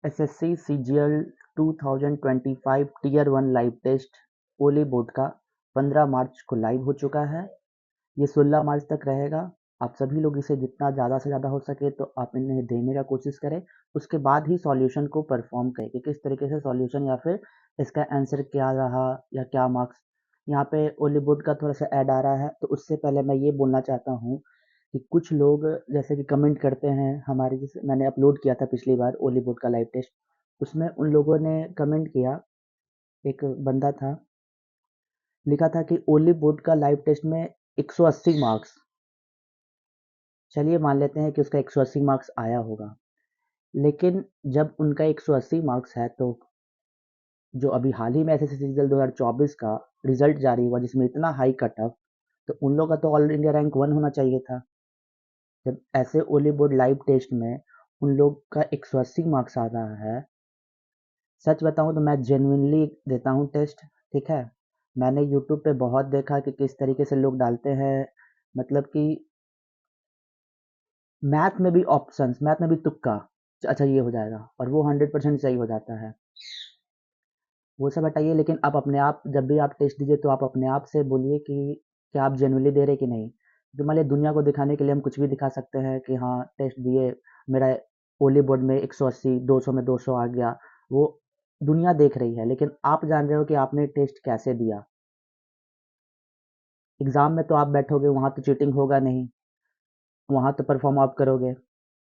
SSC CGL 2025 tier 1 live test Oliveboard का 15 मार्च को live हो चुका है। ये 16 मार्च तक रहेगा। आप सभी लोग इसे जितना ज़्यादा से ज़्यादा हो सके तो आप इन्हें देने का कोशिश करें। उसके बाद ही सॉल्यूशन को परफॉर्म करें कि किस तरीके से सॉल्यूशन या फिर इसका आंसर क्या रहा या क्या मार्क्स। यहाँ पे ओली बोर्ड का थोड़ा सा ऐड आ रहा है, तो उससे पहले मैं ये बोलना चाहता हूँ कि कुछ लोग जैसे कि कमेंट करते हैं हमारे, जैसे मैंने अपलोड किया था पिछली बार ओली बोर्ड का लाइव टेस्ट, उसमें उन लोगों ने कमेंट किया। एक बंदा था, लिखा था कि ओली बोर्ड का लाइव टेस्ट में 180 मार्क्स। चलिए मान लेते हैं कि उसका 180 मार्क्स आया होगा, लेकिन जब उनका 180 मार्क्स है तो जो अभी हाल ही में एसएससी सीजीएल 2024 का रिजल्ट जारी हुआ जिसमें इतना हाई कट ऑफ, तो उन लोगों का तो ऑल इंडिया रैंक 1 होना चाहिए था। जब ऐसे ओली बोर्ड लाइव टेस्ट में उन लोग का 180 मार्क्स आ रहा है, सच बताऊं तो मैं जेन्युइनली देता हूं टेस्ट, ठीक है। मैंने यूट्यूब पे बहुत देखा कि किस तरीके से लोग डालते हैं, मतलब कि मैथ में भी ऑप्शंस, मैथ में भी तुक्का, अच्छा ये हो जाएगा, और वो 100% सही हो जाता है। वो सब हटाइए, लेकिन आप अपने आप जब भी आप टेस्ट दीजिए तो आप अपने आप से बोलिए कि क्या आप जेन्युइनली दे रहे कि नहीं। तो मान लिया दुनिया को दिखाने के लिए हम कुछ भी दिखा सकते हैं कि हाँ टेस्ट दिए, मेरा ओली बोर्ड में 180, 200 में 200 आ गया, वो दुनिया देख रही है, लेकिन आप जान रहे हो कि आपने टेस्ट कैसे दिया। एग्जाम में तो आप बैठोगे, वहाँ तो चीटिंग होगा नहीं, वहाँ तो परफॉर्म आप करोगे।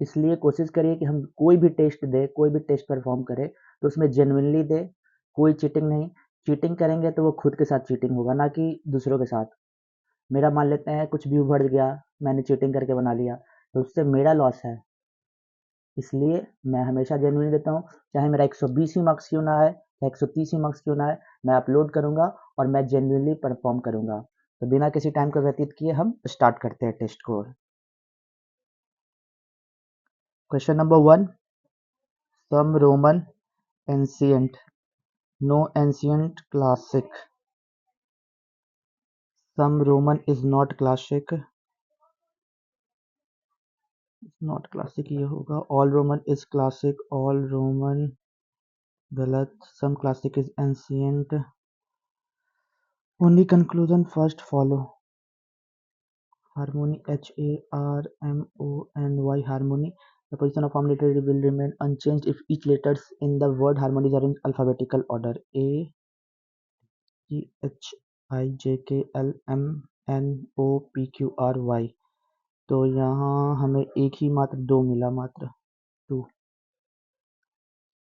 इसलिए कोशिश करिए कि हम कोई भी टेस्ट दे, कोई भी टेस्ट परफॉर्म करे तो उसमें जेन्युइनली दे, कोई चीटिंग नहीं। चीटिंग करेंगे तो वो खुद के साथ चीटिंग होगा, ना कि दूसरों के साथ। मेरा मान लेते हैं कुछ व्यू बढ़ गया, मैंने चीटिंग करके बना लिया, तो उससे मेरा लॉस है। इसलिए मैं हमेशा जेन्युइन देता हूँ, चाहे मेरा 120 ही मार्क्स क्यों ना आए, चाहे 130 ही मार्क्स क्यों ना आए, मैं अपलोड करूंगा और मैं जेन्युइनली परफॉर्म करूंगा। तो बिना किसी टाइम को व्यतीत किए हम स्टार्ट करते हैं टेस्ट को। Question number 1, some Roman ancient, no ancient classic. Some Roman is not classic. Not classic ये होगा. All Roman is classic. All Roman गलत. Some classic is ancient. Only conclusion first follow. Harmony, HARMONY. Harmony. The position of harmony letter will remain unchanged if each letters in the word harmony is arranged alphabetical order. A, G, H, I, J, K, L, M, N, O, P, Q, R, Y. तो यहाँ हमें एक ही मात्र 2 मिला, मात्र 2।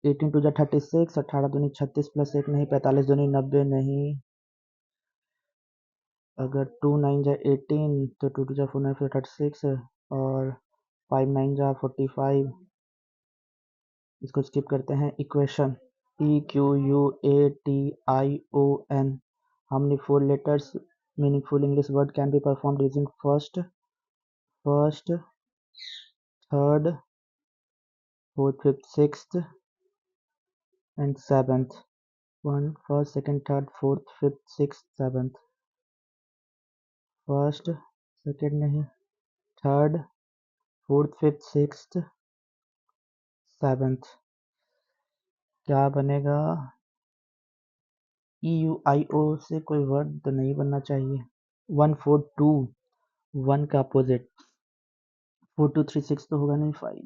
18 to जा 36, 18 दूनी 36 plus 1 नहीं, 45 दूनी 90 नहीं। अगर 2 9 जा 18 तो 2 2 जा 4 9 फिर 36 और 5 9 जा 45। इसको स्किप करते हैं। Equation EQUATION, how many 4 letters meaningful English word can be performed using first, third, fourth, fifth, sixth and seventh. 1 first, second, third, fourth, fifth, sixth, seventh. First, second नहीं, third, fourth, fifth, sixth, seventh. क्या बनेगा? EUIO से कोई word तो नहीं बनना चाहिए। 1 4 2, 1 का अपोजिट। 4 2 3 6 तो होगा नहीं। 5।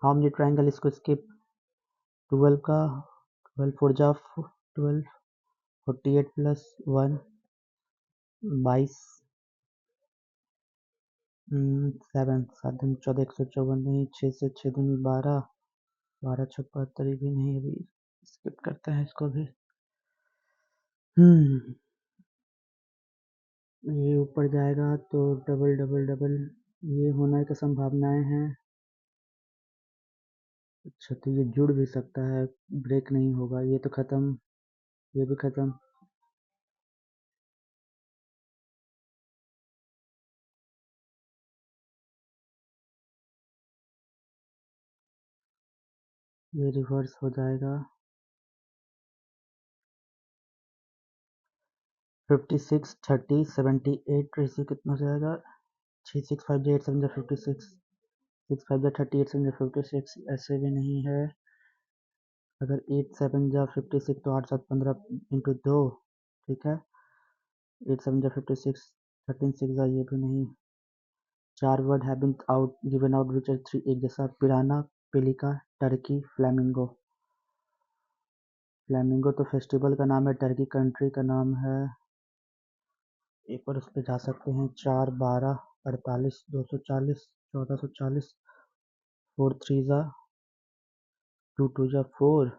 हाउ मेनी ट्रायंगल, इसको स्किप। 12 का 12 4 जा 12, 48 प्लस 1 22, 7 7 दूनी 14, 154 नहीं, 6 से 6 दूनी 12, 12 6 72 भी नहीं, अभी स्किप करते हैं इसको भी। ये ऊपर जाएगा तो डबल डबल डबल ये होने की संभावनाएं हैं। अच्छा तो ये जुड़ भी सकता है, ब्रेक नहीं होगा। ये तो खत्म, ये भी खत्म। ये रिवर्स हो जाएगा। 56 30 78 इसे कितना हो जाएगा? 6 6 5 8 7 56, 6 5 38 7 56, ऐसे भी नहीं है। अगर 8 7 जा 56 तो 8 7 15 इंटू 2, ठीक है। 8 7 जा 56, 13 6 जा ये भी नहीं। 4 word have been out given out which are 3 एक जैसा। Piranha, pelican, turkey, flamingo. Flamingo तो फेस्टिवल का नाम है, टर्की कंट्री का नाम है। एक बार उस पर जा सकते हैं। 4 12 48 240 1440। 4 3 जा 2 2 जा 4,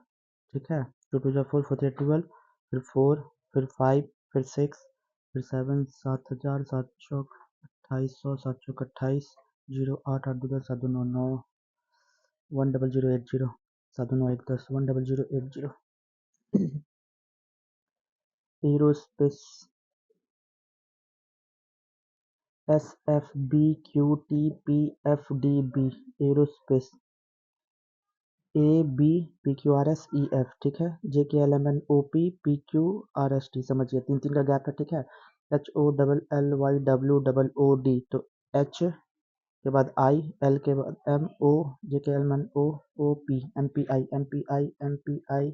ठीक है। 2 2 जा 4 4 12, फिर 4, फिर 5, फिर 6, फिर 7 7000 7 चौक 2800 7 चौक 28, 0 8 8 2 10 7 2 9 9 10080 7 2 9 1 10 10080। Aerospace S F B Q T P F D B. Aerospace A B P Q R S E F, ठीक है। J K L M N O P P Q R S T, समझिए 3 3 का gap है, ठीक है। H O double L Y W double O D, तो H के बाद आई, एल के बाद M O, J K L M N O, O P, M P I M P I M P I.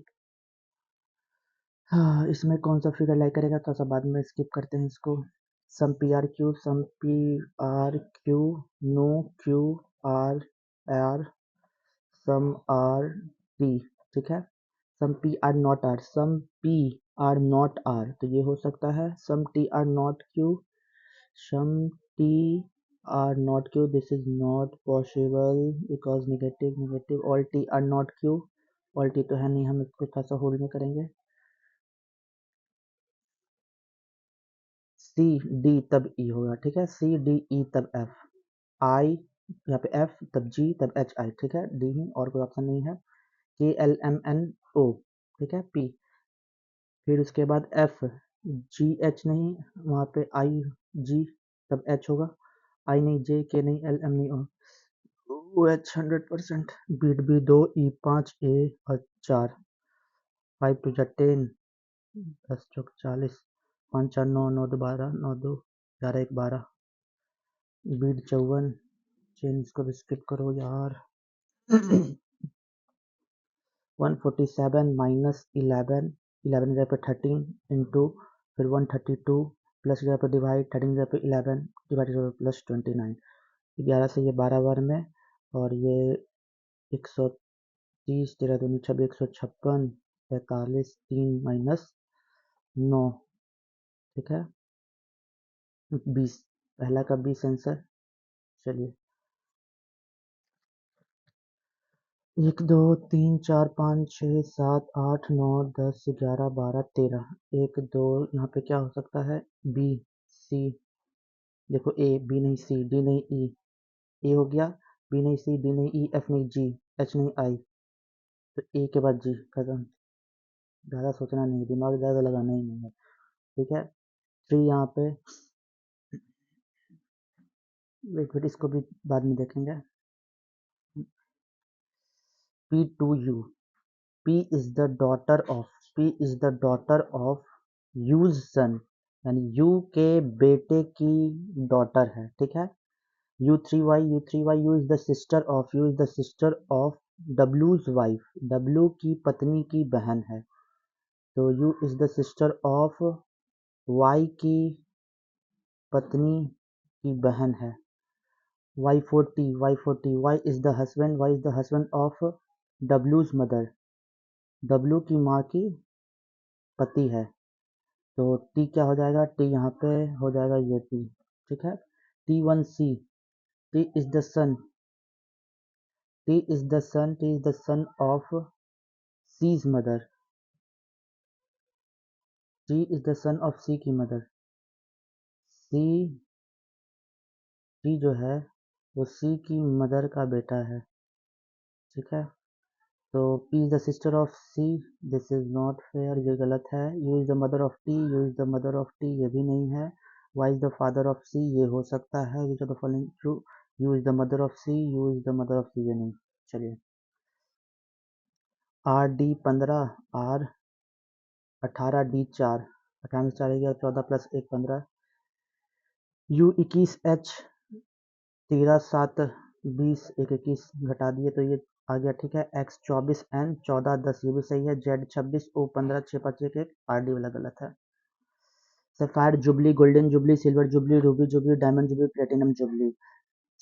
हाँ, इसमें कौन सा फिगर लाइक करेगा, थोड़ा सा बाद में स्किप करते हैं इसको। Some P R Q, some P R Q, no Q R R, some R T, ठीक है। Some P R not R, some P R not R, तो ये हो सकता है some T R not Q, some T R not Q, this is not possible because negative negative. All T R not Q, all T तो है नहीं, हम इसको थोड़ा सा होल्ड में करेंगे। सी डी तब ई होगा, ठीक है। सी डी ई तब एफ, आई यहाँ पे एफ, तब जी, तब एच आई, ठीक है। डी ही, और कोई ऑप्शन नहीं है। के एल एम एन ओ, ठीक है। पी, फिर उसके बाद एफ, जी एच नहीं, वहाँ पे आई जी, तब एच होगा। आई नहीं, जे के नहीं, एल एम नहीं, ओ एच 100%। बीट बी 2 ई 5 ए और 4, 5 टू जा 10, 10 चौक 40, 5 4 9 9 2 12 9 2 11 1 12। बीट 54, चेन इसको भी स्किप करो यार। 147 माइनस 11, 11 जगह पे 13 इंटू, फिर 132 प्लस जगह पे डिवाइड, 13 जगह पे 11 डिवाइड जगह पे प्लस 29। 11 से ये 12 बार में, और ये 130 13 दूनी 26 156 45 3 माइनस 9, ठीक है। 20, पहला का 20 आंसर। चलिए 1 2 3 4 5 6 7 8 9 10 11 12 13। 1 2 यहाँ पे क्या हो सकता है, बी सी, देखो ए, बी नहीं सी, डी नहीं ई, ए हो गया, बी नहीं सी, डी नहीं ई, एफ नहीं जी, एच नहीं आई, तो ए के बाद जी, खत्म। ज़्यादा सोचना नहीं, दिमाग ज़्यादा लगाना ही नहीं है, ठीक है। 3 यहाँ पे, वेट वेट इसको भी बाद में देखेंगे। P to U, P is the daughter of, P is the daughter of U's son, यानी U के बेटे की डॉटर है, ठीक है। U3Y, U3Y, U is the sister of, U is the sister of W's wife, W की पत्नी की बहन है, तो U is the sister of Y की पत्नी की बहन है। Y40, Y40, Y is the husband, Y is the husband of W's mother, W की माँ की पति है, तो टी क्या हो जाएगा, टी यहाँ पे हो जाएगा ये टी, ठीक है। T1C, T is the son, T is the son, T is the son of C's mother, T is the son of C की मदर। सी, टी जो है वो सी की मदर का बेटा है, ठीक है। तो P is the sister of C, this is not fair, ये गलत है। U is the mother of T, U is the mother of T, ये भी नहीं है। Y is the father of C, ये हो सकता है, which are the following true. U is the mother of C, U is the mother of C, ये नहीं। चलिए आर डी 15, आर 18, डी 4, 18 में 4 गया 14 प्लस 1 15। यू 21, एच 13 7 20 1 21 घटा दिए तो ये आ गया, ठीक है। X24N1410 ये भी सही है। Z26O15 6 5 1 1 RD वाला गलत है। Sapphire jubilee, golden jubilee, silver jubilee, Ruby jubilee, diamond jubilee, platinum jubilee.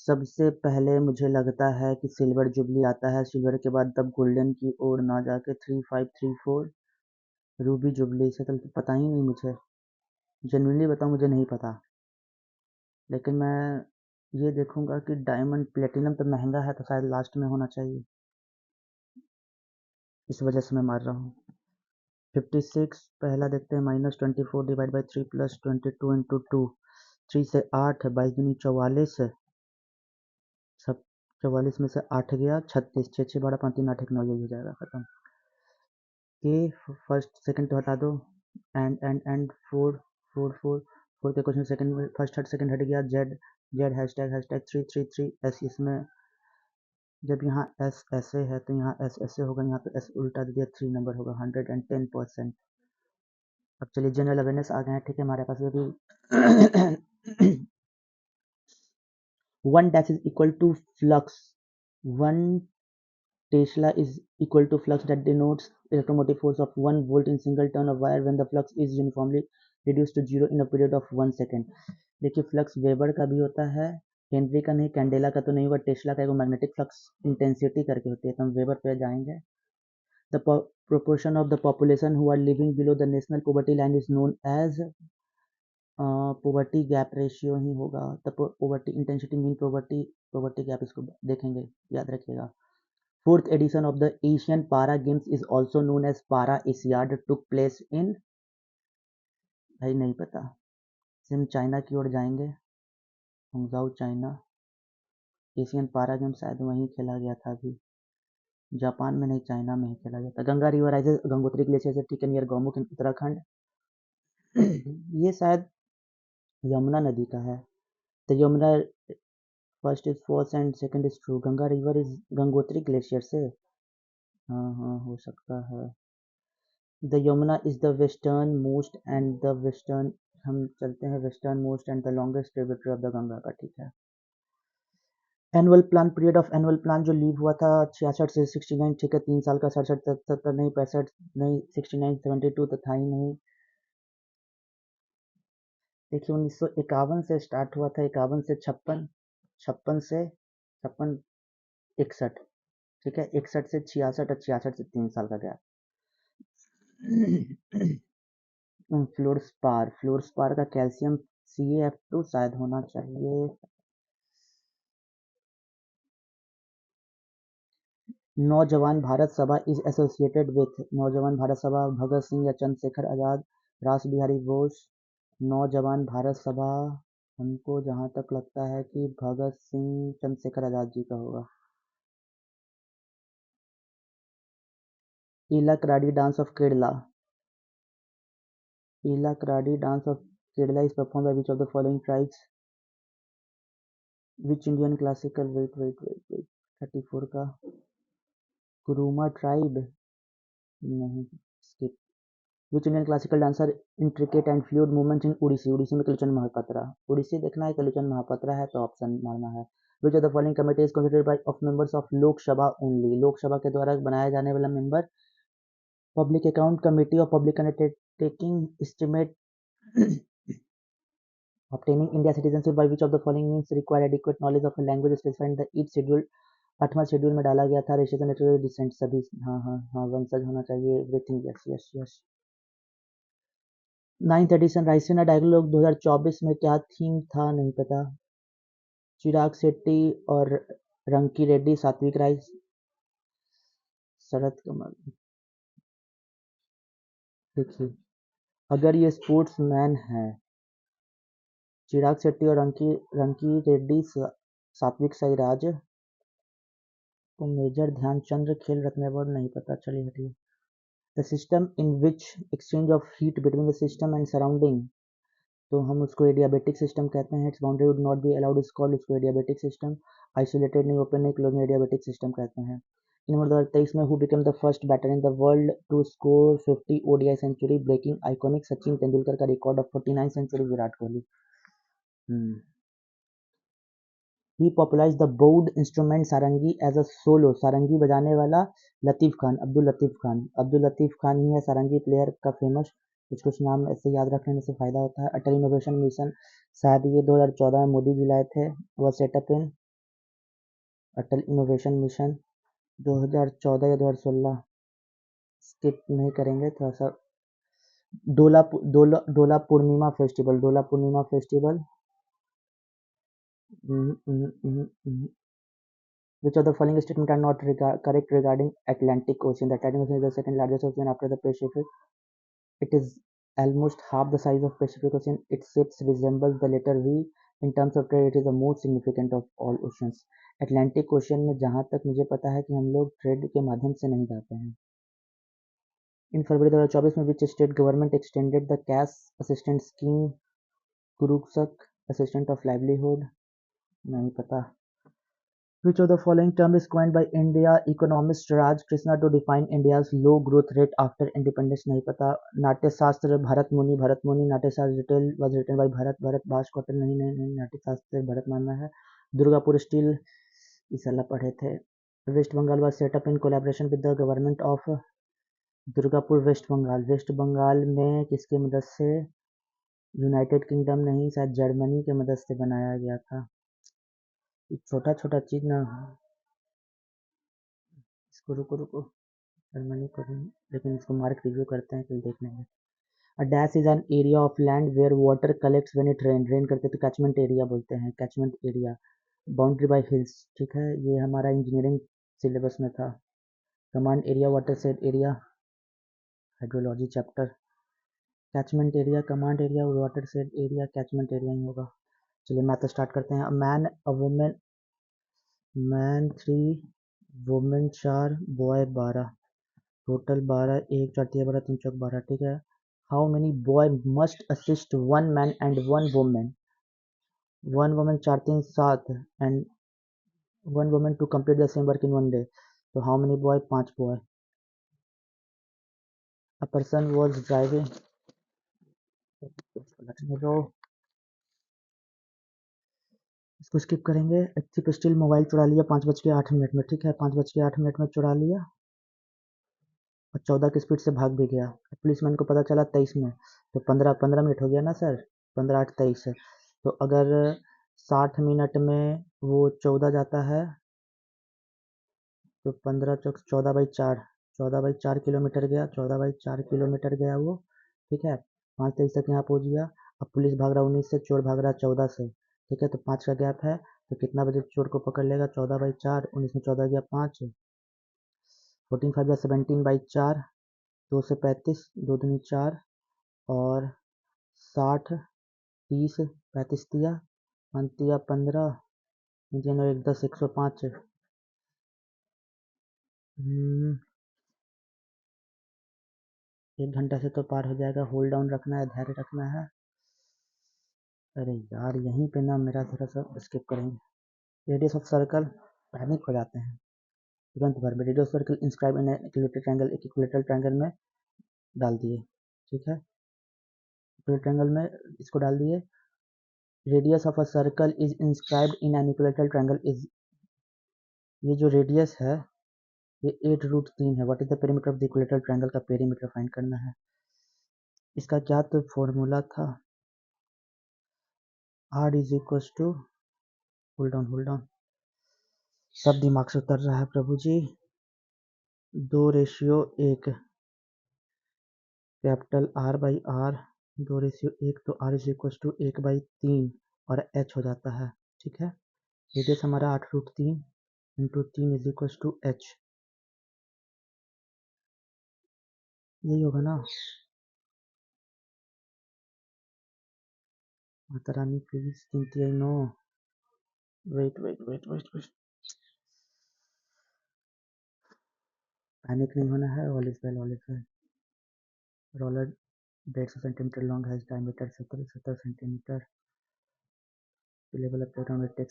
सबसे पहले मुझे लगता है कि सिल्वर जुबली आता है, सिल्वर के बाद तब गोल्डन की ओर ना जाके 3534 रूबी जुबली से तो पता ही नहीं मुझे, जेन्युइनली बताऊँ मुझे नहीं पता। लेकिन मैं ये देखूंगा कि डायमंड प्लेटिनम तो महंगा है तो शायद लास्ट में होना चाहिए, इस वजह से मैं मार रहा हूँ। 56 पहला देखते हैं, -24 डिवाइड बाई 3 प्लस 22 इंटू 2, 3 से 8 22 दूनी 44, सब 44 में से 8 गया 36, 6 6 12 5 3 8 1 9, यही हो जाएगा खत्म। ए फर्स्ट सेकंड तो हटा दो, एंड 4 4 4 4 के क्वेश्चन सेकंड में फर्स्ट हट सेकंड हट गया। जेड जेड हैशटैग 333 एस, इसमें जब यहाँ एस ऐसे है तो यहाँ एस ऐसे होगा, यहाँ पे एस उल्टा दे दिया 3 नंबर होगा 110%। अब चलिए जनरल अवेयरनेस आ गए हैं, ठीक है हमारे पास ये भी। 1 dash is equal to flux, 1 Tesla is equal to flux that denotes electromotive force of 1 volt in single turn of wire when the flux is uniformly reduced to 0 in a period of 1 second। देखिए flux weber का भी होता है, Henry का नहीं, candela का तो नहीं हुआ, टेस्ला का एगो मैग्नेटिक फ्लक्स इंटेंसिटी करके होती है, तो हम वेबर पे जाएंगे। The proportion of the population who are living below the national poverty line is known as poverty gap ratio ही होगा। The poverty intensity mean poverty gap, इसको देखेंगे, याद रखिएगा। Fourth edition of the Asian Para Games is also known as Para Asiad took place in, भाई नहीं पता, हम China की ओर जाएंगे, हंगजाऊ चाइना। एशियन पारा गेम शायद वहीं खेला गया था अभी, जापान में नहीं चाइना में ही खेला गया था। Ganga river rises Gangotri glacier से, ठीक है, नियर गौमुख उत्तराखंड। ये शायद यमुना नदी का है, तो Yamuna first is false and second is true. Ganga river is Gangotri glacier से, हाँ हाँ हो सकता है। The Yamuna is the western most and the western, हम चलते हैं western most and the longest tributary of the Ganga का, ठीक है। Annual plan, period of annual plan जो लीव हुआ था 66 से 69, ठीक है, 3 साल का, 67 77 नहीं, 65 नहीं, 69 72 तो था ही नहीं। देखिए 1951 से स्टार्ट हुआ था, 51 से 56, 56 से 56 61, ठीक है, 61 से 66 और 66 से 3 साल का गैप। फ्लोरस्पार का कैल्शियम CaF2 शायद होना चाहिए। नौजवान भारत सभा इज एसोसिएटेड विथ, नौजवान भारत सभा भगत सिंह या चंद्रशेखर आजाद, रास बिहारी बोस। नौजवान भारत सभा, हमको जहाँ तक लगता है कि भगत सिंह चंद्रशेखर आजाद जी का होगा। ईला क्राडी डांस ऑफ केरला, ईला क्राडी dance of Kerala is perform by which of the following tribes, which Indian classical, wait wait wait wait 34 का, कुरुमा ट्राइब नहीं, skip. Which Indian classical dancer intricate and fluid movement in Odissi, Odissi में कलोचन महापात्रा, उड़ीसी देखना है, कलोचन महापात्रा है तो ऑप्शन मारना है। Which of the following committee is considered bye of members of लोक सभा ओनली, लोक सभा के द्वारा बनाया जाने वाला मेंबर, पब्लिक अकाउंट कमेटी और public undertaking estimate obtaining India citizenship by which of the following means require adequate knowledge of a language specified in the each schedule, 8वां शेड्यूल में डाला गया था, रजिस्ट्रेशन नेचुरल डिसेंट सभी, हाँ हाँ हाँ वंशज होना चाहिए, everything, yes yes yes. 9th edition Raisina Dialogue 2024 में क्या थीम था नहीं पता। चिराग शेट्टी और रंकी रेड्डी, सात्विक राय, शरद कमल। देखिए अगर ये स्पोर्ट्स मैन है, चिराग शेट्टी और रंकी रेड्डी, सात्विक साईराज, तो मेजर ध्यानचंद्र खेल रत्न अवार्ड नहीं पता, चलिए हटिए। The system in which exchange of heat between the system and surrounding, तो हम उसको एडियाबेटिक सिस्टम कहते हैं। Its boundary would not be allowed is called, उसको एडियाबेटिक सिस्टम। आइसोलेटेड नहीं, ओपन नहीं, क्लोज नहीं, एडियाबेटिक सिस्टम कहते हैं। इन नंबर 2023 में who become the first batter in the world to score 50 ODI century, breaking iconic Sachin Tendulkar का record of 49 century, Virat Kohli. He popularize the bowed instrument sarangi as a solo. Sarangi बजाने वाला लतीफ़ खान, अब्दुल लतीफ़ खान। अब्दुल लतीफ़ खान ही है सारंगी player का famous. कुछ कुछ नाम ऐसे याद रख लेने से फ़ायदा होता है। अटल इनोवेशन मिशन, शायद ये 2014 में मोदी जी लाए थे। वह सेटअप इन अटल इनोवेशन मिशन 2014 या 2016, स्किप नहीं करेंगे थोड़ा सा। डोला पूर्णिमा फेस्टिवल, डोला पूर्णिमा festival. Which of the following statements are not correct regarding Atlantic Ocean? The Atlantic Ocean is the second largest ocean after the Pacific. It is almost half the size of Pacific Ocean. Its shape resembles the letter V. In terms of trade, it is the most significant of all oceans. Atlantic Ocean में जहाँ तक मुझे पता है कि हम लोग trade के माध्यम से नहीं जाते हैं। इन फरवरी 2024 में which state government extended the cash assistant scheme कुरुक्षक असिस्टेंट ऑफ लाइवलीहुड? नहीं पता। Which of the following term is coined by India economist Raj Krishna to define India's low growth rate after independence? नहीं पता। नाट्य शास्त्र भरत मुनि, Bharat Muni. Natya Shastra detail was written by Bharat, Bharat Bhasa Kautilya. नहीं, नाट्य शास्त्र भरत मानना है। दुर्गापुर स्टील ये साला पढ़े थे। West Bengal was set up in collaboration with the government of Durgapur West Bengal. West Bengal में किसकी मदद से? यूनाइटेड किंगडम नहीं, शायद जर्मनी की मदद से बनाया गया था। छोटा छोटा चीज ना, इसको रुको रुको, जर्मनी को नहीं, लेकिन इसको मार्क रिव्यू करते हैं फिर देख लेंगे। A dash is an area of land where water collects when it rain करते तो कैचमेंट एरिया बोलते हैं, catchment area. Boundary by hills, ठीक है, ये हमारा इंजीनियरिंग सिलेबस में था। Command area, watershed area, hydrology chapter. Catchment area, command area, watershed area, catchment area ही होगा। चलिए मैथ स्टार्ट करते हैं। Man, a women, man 3, women 4, boy 12, total 12, 1 4 3 12 3 चौक 12, ठीक है। How many boy must assist one man and one women? One women 4 3 7 and one women to complete the same work in one day. तो how many boy? 5 boy. A person was driving, इसको skip करेंगे। Active still mobile चुरा लिया 5:08 में, ठीक है, 5:08 में चुरा लिया और 14 की स्पीड से भाग भी गया। पुलिसमैन को पता चला 23 में, तो 15 मिनट हो गया ना सर, 15 8 23 है। तो अगर 60 मिनट में वो 14 जाता है तो 15 चौक 14/4, 14/4 किलोमीटर गया, 14/4 किलोमीटर गया वो, ठीक है। 5:23 तक यहाँ पहुँच गया। अब पुलिस भाग रहा 19 से, चोर भाग रहा 14 से, ठीक है, तो 5 का गैप है। तो कितना बजे चोर को पकड़ लेगा? 14/4, 19 में 14 गया 5, 14 5 या 17/4, 2 से 35, 2 दूनी 4 और 60, 30, 35 दिया, 5 दिया 15, 3 और 1 10, 105। एक घंटा से तो पार हो जाएगा। होल्ड डाउन रखना है, धैर्य रखना है। अरे यार यहीं पे ना मेरा थोड़ा सा स्किप करेंगे। रेडियस ऑफ सर्कल, पैनिक हो जाते हैं तुरंत भर में। Radius circle inscribe in equilateral triangle, एक इक्विलेटरल ट्रायंगल में डाल दिए, ठीक है, इक्विलेटरल ट्रायंगल में इसको डाल दिए। Radius of a circle is inscribed in an equilateral triangle is, ये जो रेडियस है ये 8√3 है। What is the perimeter of the equilateral triangle? का पेरीमीटर फाइंड करना है। इसका क्या तो फॉर्मूला था, r is equal to, hold on, सब दिमाग से उतर रहा है प्रभु जी। 2:1, कैपिटल R/R, 2:1, तो R इज इक्वल टू 1/3 और H हो जाता है, ठीक है। रेडियस हमारा 8√3 into 3 is equal to H, यही होगा ना। Mata Rani please, 3 no, wait, panic नहीं होना है। All is well, all is well. Roller 150 centimetre long है, diameter 70 centimetre. Level of platform will take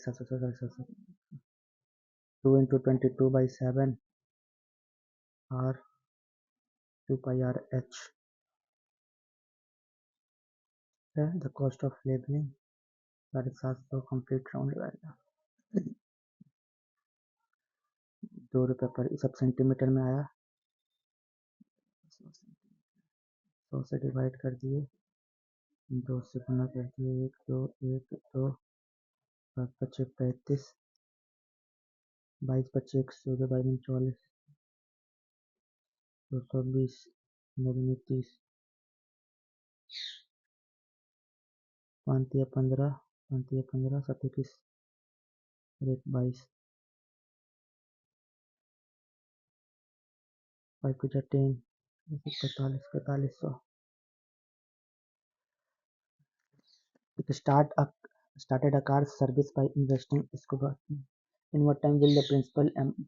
2 into 22/7 r 2πr/h है। The cost of levelling 750 complete round आएगा। ₹2 पर, सब सेंटीमीटर में आया। 100 से डिवाइड कर दिए, 2 से गुना कर दिए, 1 2 1 2, 5 5 35, 22 25 100, 22 44, 220, 9 30, 5 15, 5 15, 7 21, 1 22, 5 2 10, 45 4500। It started a car service by investing इसको बाद में। In what time will the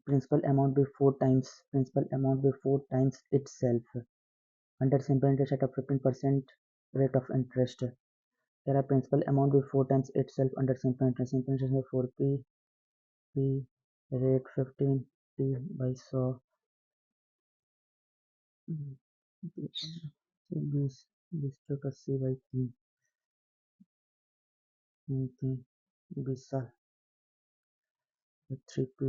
principal amount be 4 times itself under simple interest at a 15% rate of interest? There are principal amount be 4 times itself under simple interest. Simple interest में 4p rate 15 t by 100 20 20 80 by 3 20 साल 3p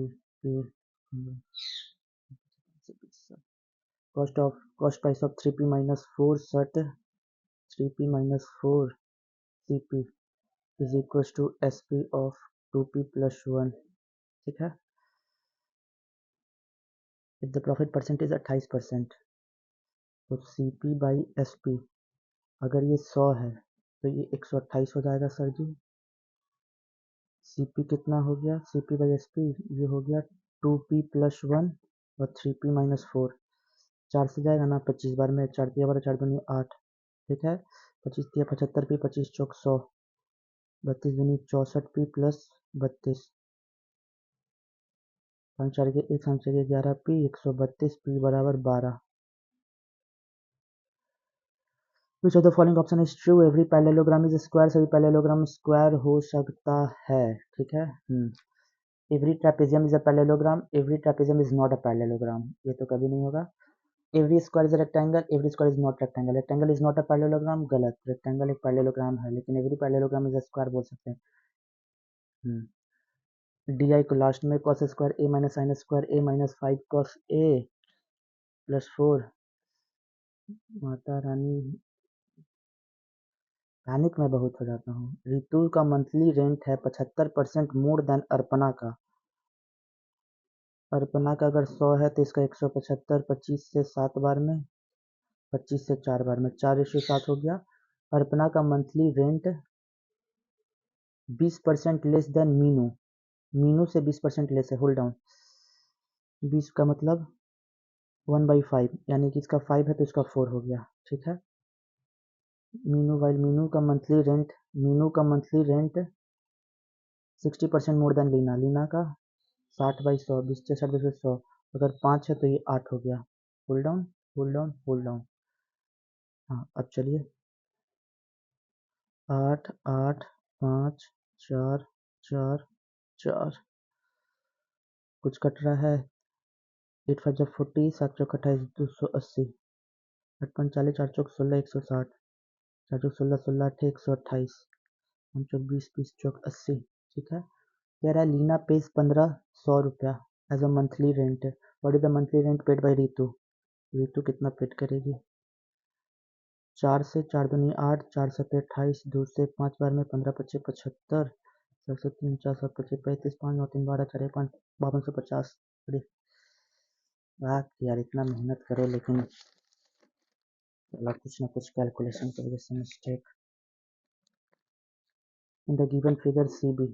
cost price of 3p minus 4 set 3p minus 4 cp is equals to sp of 2p plus 1। ठीक है। if the profit percentage 28%, तो cp by sp अगर ये 100 है तो ये 128 हो जाएगा सर जी। cp कितना हो गया, cp by sp ये हो गया 2p plus 1 और 3p minus 4। 4 से जाएगा ना 25 बार में, 4 दिया 12 4 दूनी 8। ठीक है। 25 दिया 75p, 25 चौक 100, 32 दूनी 64p प्लस 32, 5 4 के 1 5 के 11p, 132p बराबर 12। Which of the following option is true? Every parallelogram is a square, सभी पैरेललोग्राम स्क्वायर हो सकता है। ठीक है। Every trapezium is a parallelogram, every trapezium is not a parallelogram, ये तो कभी नहीं होगा। Every square is a rectangle, every square is not rectangle, rectangle is not a parallelogram, गलत, rectangle एक parallelogram है, लेकिन every parallelogram is a square बोल सकते हैं। di को लास्ट में cos square a minus sine square a minus 5 cos a plus 4। Mata Rani, panic में बहुत हो जाता हूँ। रितु का मंथली रेंट है 75% मोर देन अर्पणा का। अर्पणा का अगर 100 है तो इसका 175, 25 से 7 बार में, 25 से 4 बार में, 4:7 हो गया। अर्पणा का monthly rent 20% less than Meenu, Meenu से 20% लेस है। होल्ड डाउन, 20 का मतलब 1/5, यानी कि इसका 5 है तो इसका 4 हो गया। ठीक है। मीनू वाइल मीनू का monthly rent 60% more than Leena, Leena का 60/100, 20 से 60 100, अगर 5 है तो ये 8 हो गया। Hold down hold down hold down. हाँ अब चलिए, 8 8 5 4 4 4, कुछ कट रहा है। 8 5 जब 40, 7 चौक 28, 280, 8 5 40, 4 चौक 16, 160, 4 चौक 16 16 8 128, 5 चौक 20 20 चौक 80। ठीक है। कह रहा है लीना पेज 1500 रुपया as a monthly rent. What is the monthly rent paid by Ritu? Ritu कितना पेड करेगी? 4 से 4 दूनी 8, 4 7 28, 2 से 5 बार में 15 25 75, 4 से 3 4 7 25 35, 5 9 3 12 4 1 5 5250। अरे वाह यार, इतना मेहनत करो लेकिन चला कुछ ना कुछ कैलकुलेशन की वजह से mistake. In the given figure C B,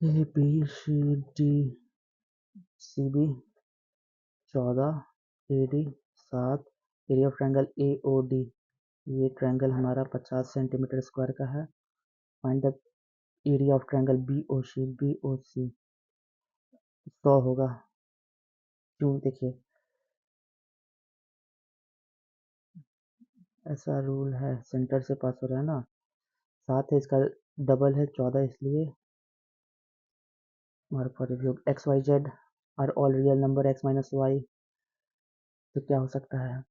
A B C D, C B 14, A D 7, area of triangle A O D, ये ट्रायंगल हमारा 50 सेंटीमीटर स्क्वायर का है। Find the area of triangle B O C 100 होगा। क्यों? देखिए ऐसा rule है, centre से पास हो रहा है ना, 7 है, इसका डबल है 14, इसलिए mark for review X Y Z are all real number X minus Y, तो क्या हो सकता है?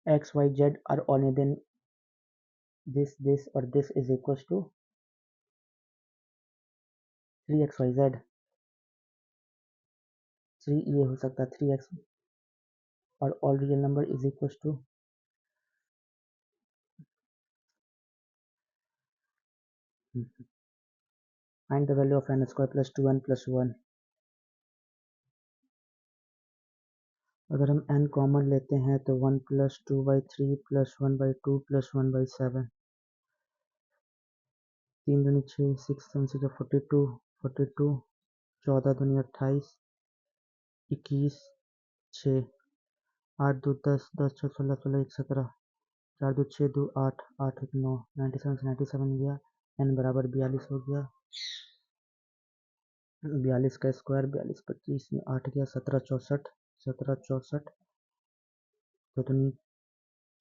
x, y, z are only then this और this is equals to 3xyz, 3 ये हो सकता है 3x और all real number is equals to find the value of n square plus 2n plus 1। अगर हम n कॉमन लेते हैं तो 1 प्लस 2/3 प्लस 1/2 प्लस 1/7, 3 दूनी 6, 6 7 6 42, 42, 14 दूनी 28, 21, 6, 8 2 10, 10 6 16, 16 1 17, 4 2 6 2 8, 8 1 9, 97 से 97 गया, n बराबर 42 हो गया, 42 का स्क्वायर 42 25 में 8 गया, 17 64, 17 64, 2 दूनी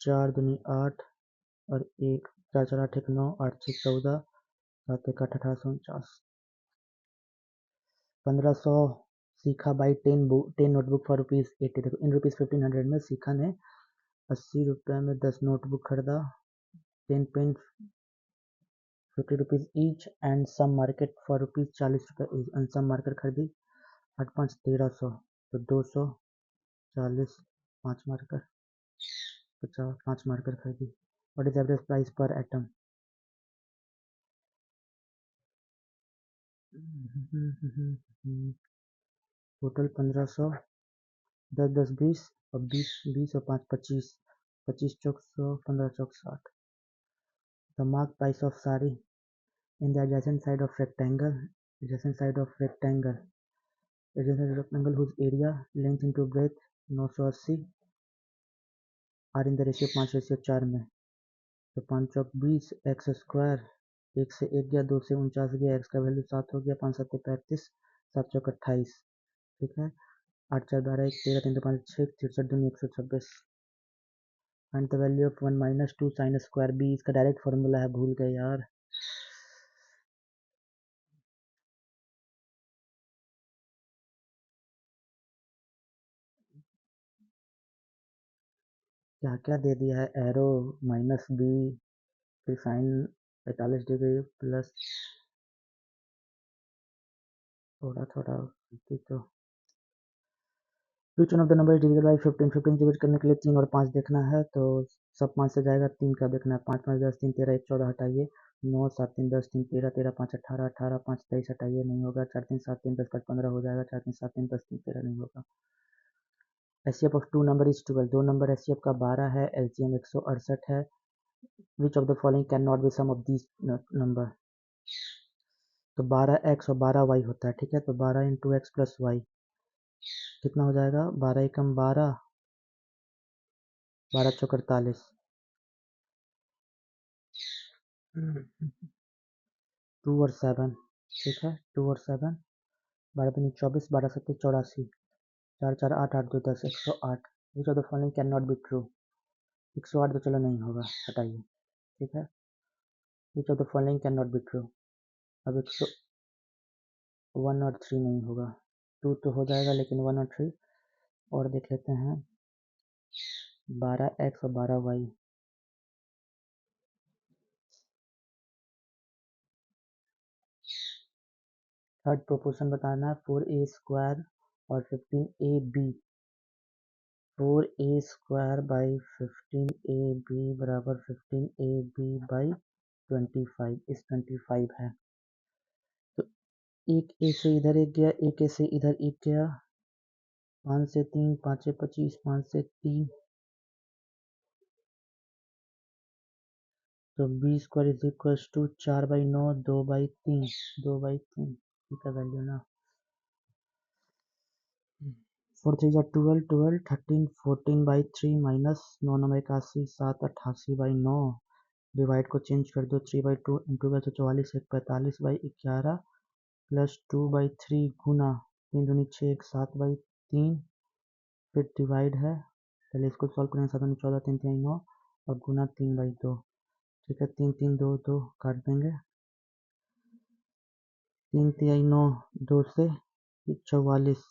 4 दूनी 8 और 1 4 4 8 1 9, 8 6 14, 7 1 8 1849, 1500 सीखा बाई 10 नोटबुक फॉर ₹80। देखो इन ₹1500 में सीखा ने 80 रुपये में 10 नोटबुक खरीदा, 10 pen ₹50 each and some market for ₹40 each and some market खरीदी 8 5 1300, तो 240 5 मार्कर 50 5 मार्कर खरीदी। What is average price per item? Total 1500, 10 10 20 और 20 20 और 5 25, 25 चौक 100, 15 चौक 60। The mark price of sari in the adjacent side of rectangle, adjacent side of rectangle, adjacent side of rectangle whose area length into breadth 980 are in the ratio 5:4 में। तो 5 चौक 20 x square, 1 से 1 गया, 2 से 49 गया, x का value 7 हो गया, 5 7 35, 7 चौक 28, ठीक है। 8 4 12 1 13 3 2 5 6 63 दूनी 126। And the value of 1 minus 2 sine square B, इसका डायरेक्ट फॉर्मूला है, भूल गए यार। क्या क्या दे दिया है, एरो माइनस बी, फिर साइन 45 डिग्री प्लस थोड़ा थोड़ा, तो which one of the number is divisible by 15? 15 divide करने के लिए 3 और 5 देखना है, तो सब 5 से जाएगा, 3 का देखना है, 5 5 10 3 13 1 14 हटाइए, 9 7 3 10 3 13 13 5 18 18 5 23 हटाइए, नहीं होगा, 4 3 7 3 10 5 15 हो जाएगा, 4 3 7 3 10 3 13 नहीं होगा। HCF of two number is 12, दो नंबर एचसीएफ का 12 है, एलसीएम 168 है। Which of the following can not be sum of these number? तो 12x और 12y होता है, ठीक है, तो 12 इंटू एक्स प्लस वाई कितना हो जाएगा, 12 एकम 12, 12 चौक 48, 2 और 7, ठीक है, 2 और 7, 12 दूनी 24, 12 सत्ते 84, 4 4 8 8 2 10, 108। विच of the following can not be true? 108 तो चलो नहीं होगा, हटाइए, ठीक है। Which of the following can not be true? अब 1 और 3 नहीं होगा, 2 तो हो जाएगा लेकिन 1 और 3 और देख लेते हैं, 12x और 12y, थर्ड प्रोपोर्शन बताना है, 4a स्क्वायर और 15ab, 4a square by 15ab बराबर 15ab बाई 25, इस 25 है, तो एक ए से इधर एक गया, एक ए से इधर एक गया, 5 से 3 5 से 25, 5 से 3, तो B square is equal to 4/9 2/3, 2/3, ठीक है वैल्यू ना। 4 3 जा 12 12 13 14/3 माइनस 9 9 81 7 88/9, डिवाइड को चेंज कर दो, 3/2 इंटू का तो 44 1 45/11 प्लस 2/3 गुना 3 दूनी 6 1 7/3, फिर डिवाइड है, पहले इसको सॉल्व करेंगे, 7 दूनी 14 3 3 9 और गुना 3/2, ठीक है, 3 3 2 2 काट देंगे, 3 3 9 2 से 44,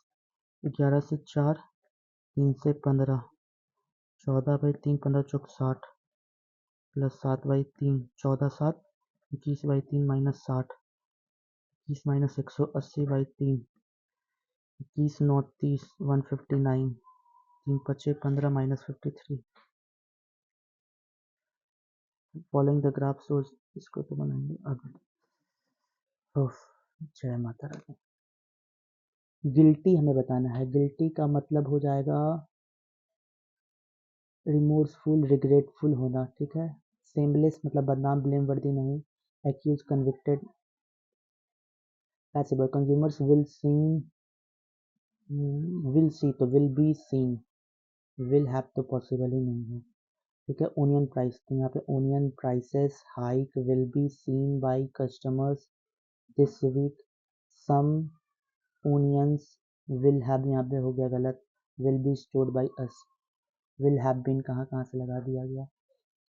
11 से 4, 3 से 15, 14/3 15 चौक 60 plus 7/3 14 7 21/3 minus 60 21 minus 180/3 21 9 30 159 3 5 15 minus 53 following the graph source. इसको तो बनाएंगे अब। जय माता रानी। गिल्टी हमें बताना है। गिल्टी का मतलब हो जाएगा रिमोर्सफुल रिग्रेटफुल होना, ठीक है। सेमलेस मतलब बदनाम ब्लेम वर्दी नहीं। Accuse convicted passable. Consumers will seen will see तो will be seen, will have तो पॉसिबल ही नहीं है, ठीक है। ओनियन प्राइस तो यहाँ पे onion prices hike will be seen by customers this week. Some onions will have यहाँ पे हो गया गलत, will be stored by us. Will have been कहाँ कहाँ से लगा दिया गया।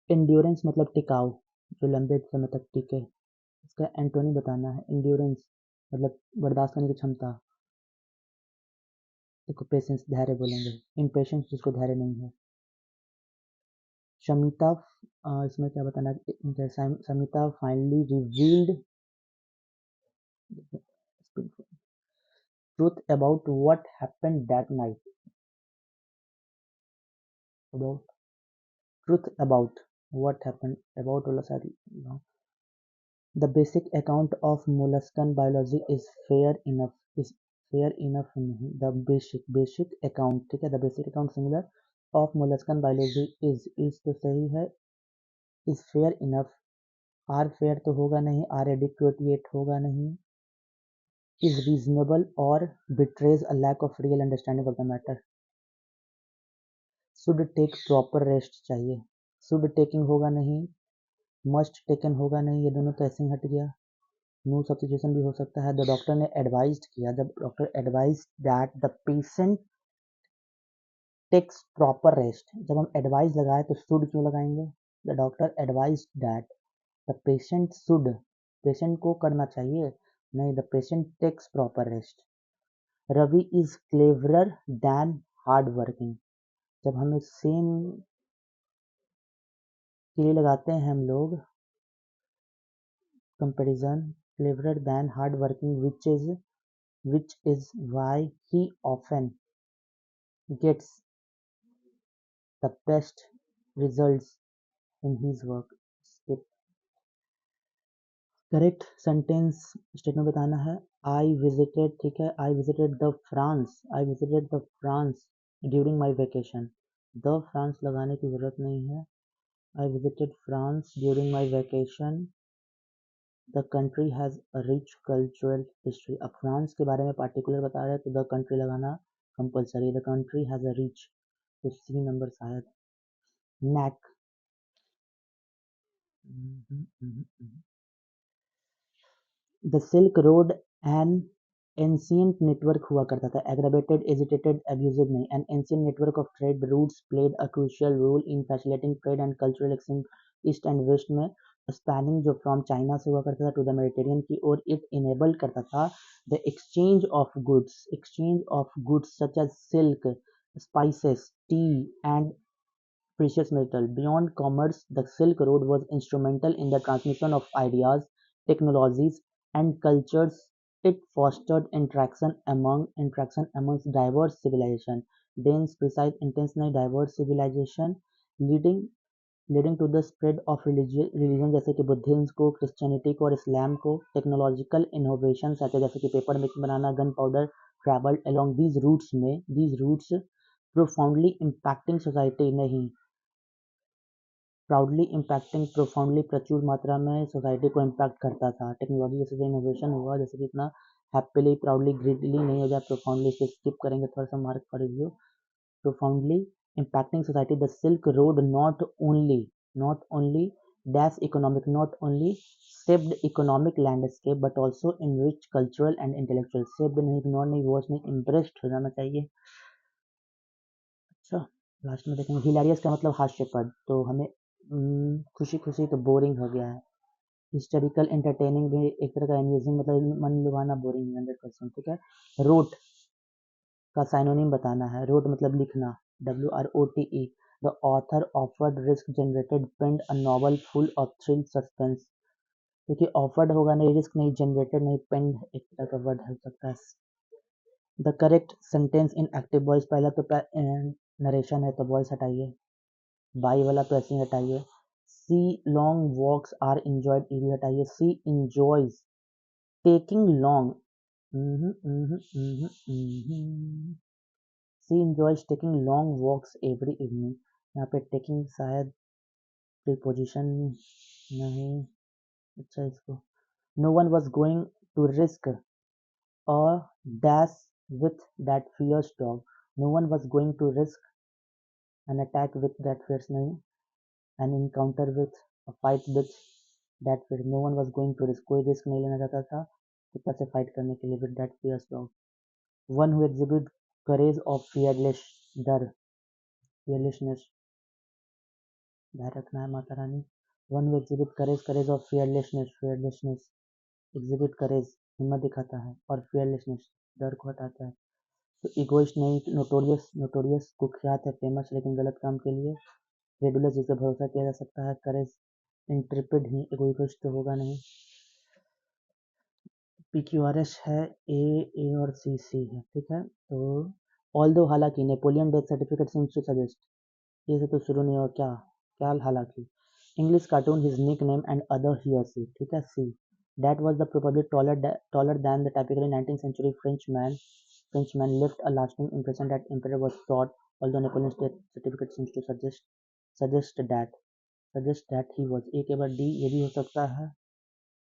एंड्योरेंस मतलब टिकाऊ, जो लंबे समय तक टिके। इसका एंटोनी बताना है। एंड्योरेंस मतलब बर्दाश्त करने की क्षमता। देखो पेशेंस धैर्य बोलेंगे। इम्पेशेंस जिसको धैर्य नहीं है। शमिता इसमें क्या बताना है। Shamita finally revealed truth about what happened that night. About truth about what happened about वाला शायद no. The basic account of molluscan biology is fair enough. Is fair enough नहीं. The basic account, ठीक है। The basic account singular of molluscan biology is तो सही है। is fair enough. are fair तो होगा नहीं। are adequate होगा नहीं। is reasonable और betrays a lack of real understanding of the matter. should take proper rest चाहिए। should taking होगा नहीं। must taken होगा नहीं। ये दोनों तो ऐसे ही हट गया। नो सब्स्टिट्यूशन भी हो सकता है। द डॉक्टर ने एडवाइज्ड किया, जब doctor advise that the patient takes proper rest. जब हम एडवाइज लगाए तो शुड क्यों लगाएंगे। The doctor advise that the patient should, patient को करना चाहिए नहीं। The patient takes proper rest. Ravi is cleverer than hard working. जब हमें सेम के लिए लगाते हैं हम लोग comparison, cleverer than hard working which is why he often gets the best results in his work. Correct sentence statement बताना है। आई विजिटेड, ठीक है। I visited the France, I visited the France during my vacation. The France लगाने की जरूरत नहीं है। I visited France during my vacation. The country has a rich cultural history. अब फ्रांस के बारे में पार्टिकुलर बता रहे हैं तो द कंट्री लगाना compulsory. The country has a rich, तो सी नंबर शायद। Neck the silk road an ancient network हुआ करता था। एग्रावेटेड एजिटेटेड एब्यूजिव नहीं। An ancient network of trade routes played a crucial role in facilitating trade and cultural exchange east and west में। Spanning जो from China से हुआ करता था टू द मेडिटेरियन की ओर, इट इनेबल करता था the exchange of goods such as silk, spices, tea and precious metal. Beyond commerce, the Silk Road was instrumental in the transmission of ideas, technologies, and cultures. It fostered interaction amongst diverse civilizations, dense, precise, intentionally diverse civilization, leading leading to the spread of religion जैसे कि Buddhism को, Christianity को और इस्लाम को। Technological innovation जैसे कि paper mix बनाना, gunpowder travelled along these routes profoundly impacting society नहीं, प्राउडली इम्पैक्टिंग प्रोफाउंडली प्रचुर मात्रा में सोसाइटी को इम्पैक्ट करता था। टेक्नोलॉजी जैसे इनोवेशन हुआ, जैसे कि इतना हैप्पीली प्राउडली ग्रीडली नहीं हो जाए, प्रोफाउंडली इसे स्किप करेंगे थोड़ा सा mark for review. Profoundly impacting society the silk road not only dash economic not only saved economic landscape but also enrich cultural and intellectual. Saved नहीं, इग्नोर नहीं, watch नहीं, इम्प्रेस्ड हो जाना चाहिए। अच्छा लास्ट में देखेंगे हिलेरियस का मतलब हास्यपद, तो हमें खुशी खुशी तो बोरिंग हो गया है। हिस्टोरिकल एंटरटेनिंग भी एक तरह का एम्यूजिंग, मतलब मन लुभाना, बोरिंग 100%, ठीक है। रोट का साइनोनिम बताना है। रोट मतलब लिखना, WROTE। The author offered risk generated penned a novel full of thrill suspense. क्योंकि ऑफर्ड होगा नहीं, रिस्क नहीं, जनरेटेड नहीं, पेंड एक तरह का वर्ड हो सकता है। The correct sentence in active voice, पहला तो नरेशन है तो वॉइस हटाइए, बाई वाला तो ऐसे ही हटाइए। She long walks are enjoyed, E भी हटाइए। She enjoys taking long, she enjoys taking long walks every evening. यहाँ पे टेकिंग शायद प्रीपोजिशन नहीं, अच्छा इसको, no one was going to risk a dash with that fierce dog. No one was going to risk an attack with that fierce, नहीं, an encounter with, a fight with that fierce. No one was going to risk, कोई risk नहीं लेना चाहता था कुत्ता से fight करने के लिए, with that fierce dog. One who exhibit courage of fearless, डर, fearlessness, ध्यान रखना है Mata Rani. One who exhibit courage, courage of fearlessness, fearlessness, exhibit courage, हिम्मत दिखाता है, और fearlessness, डर को हटाता है। तो इगोइस्ट नहीं, नोटोरियस, नोटोरियस कुख्यात है, फेमस लेकिन गलत काम के लिए। क्रेडुलस, जिसे भरोसा किया जा सकता है। करेज, इंट्रिपिड ही, इगोइस्ट तो होगा नहीं। PQRS है, ए और सी है, ठीक है। तो ऑल दो, हालांकि Napoleon death certificate seems to suggest, ये से तो शुरू नहीं हो, क्या क्या हालांकि। English cartoon, his nick name and other ही और सी, ठीक है। See, that was the probably taller than the typically 19th century Frenchman left a lasting impression that emperor was thought, although Napoleon's death certificate seems to suggest that he was, एक बार D ये भी हो सकता है।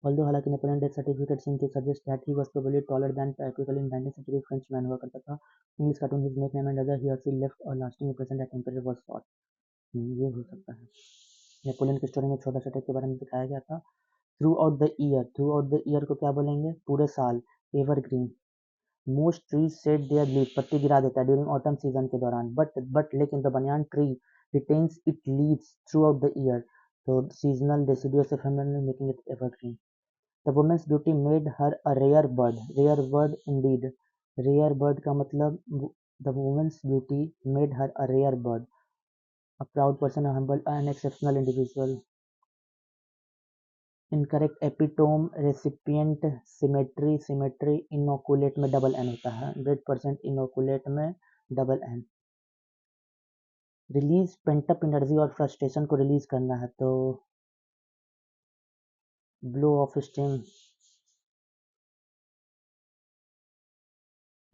although हालांकि Napoleon death certificate seems to suggest that he was probably taller than typical in 19th century Frenchman हुआ करता था। English cartoon, his nickname and other he or she left a lasting impression that emperor was thought, ये हो सकता है। Napoleon की story में छोटा सा के बारे में दिखाया गया था। Through out the year, through out the year को क्या बोलेंगे, पूरे साल। Evergreen, most trees shade there leaf, पत्ती गिरा देता है ड्यूरिंग ऑटम सीजन के दौरान। बट लेकिन the banyan tree retains it leaves throughout the year, तो seasonal deciduous off making it evergreen. The women's beauty made her a rare bird indeed, rare bird का मतलब, the women's beauty made her a rare bird, a proud person, a humble, an exceptional individual. Incorrect epitome, recipient, cemetery inoculate में double N होता है, 100% inoculate में double N. Release pent up energy और frustration को release करना है, तो blow off steam.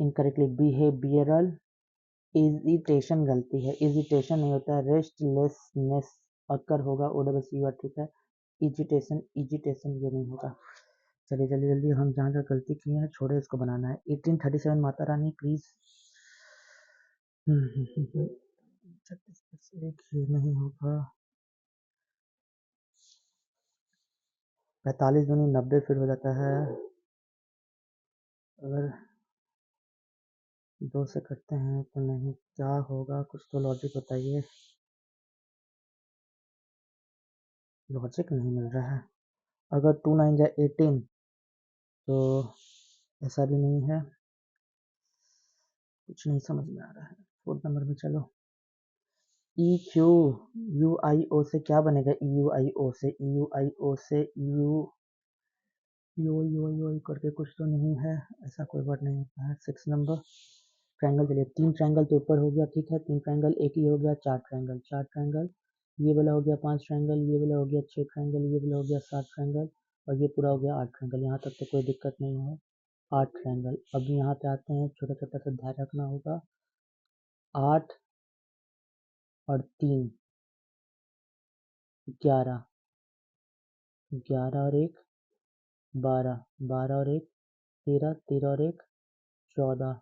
Incorrectly behavioural hesitation, गलती है, इजिटेशन नहीं होता है, रेस्टलेसनेस अक्कर होगा, OWCUR, ठीक है। इजिटेशन ये नहीं होगा। चलिए जल्दी जल्दी, हम जहाँ जहाँ गलती किए हैं छोड़े, इसको बनाना है। 1837 माता रानी प्लीज, 36 एक ही नहीं होगा, 45 दूनी 90 फिर हो जाता है, अगर 2 से करते हैं तो नहीं, क्या होगा, कुछ तो लॉजिक बताइए। लॉजिक नहीं मिल रहा है। अगर 2 9 जाए 18 तो ऐसा भी नहीं है, कुछ नहीं समझ में आ रहा है। 4 नंबर में चलो, EQUIO से क्या बनेगा, EUIO से, EUIO करके कुछ तो नहीं है, ऐसा कोई वर्ड नहीं होता है। 6 नंबर, ट्रायंगल, चलिए 3 ट्रायंगल तो ऊपर हो गया, ठीक है, 3 ट्रायंगल, एक ही हो गया, 4 ट्रायंगल, ये वाला हो गया 5 ट्रायंगल, ये वाला हो गया 6 ट्रायंगल, ये वाला हो गया 7 ट्रायंगल, और ये पूरा हो गया 8 ट्रायंगल। यहाँ तक तो कोई दिक्कत नहीं है, 8 ट्रायंगल। अब यहाँ पे आते हैं, छोटा छोटा सा ध्यान रखना होगा, 8 और 3 11, 11 और 1 12, 12 और 1 13, 13 और 1 14,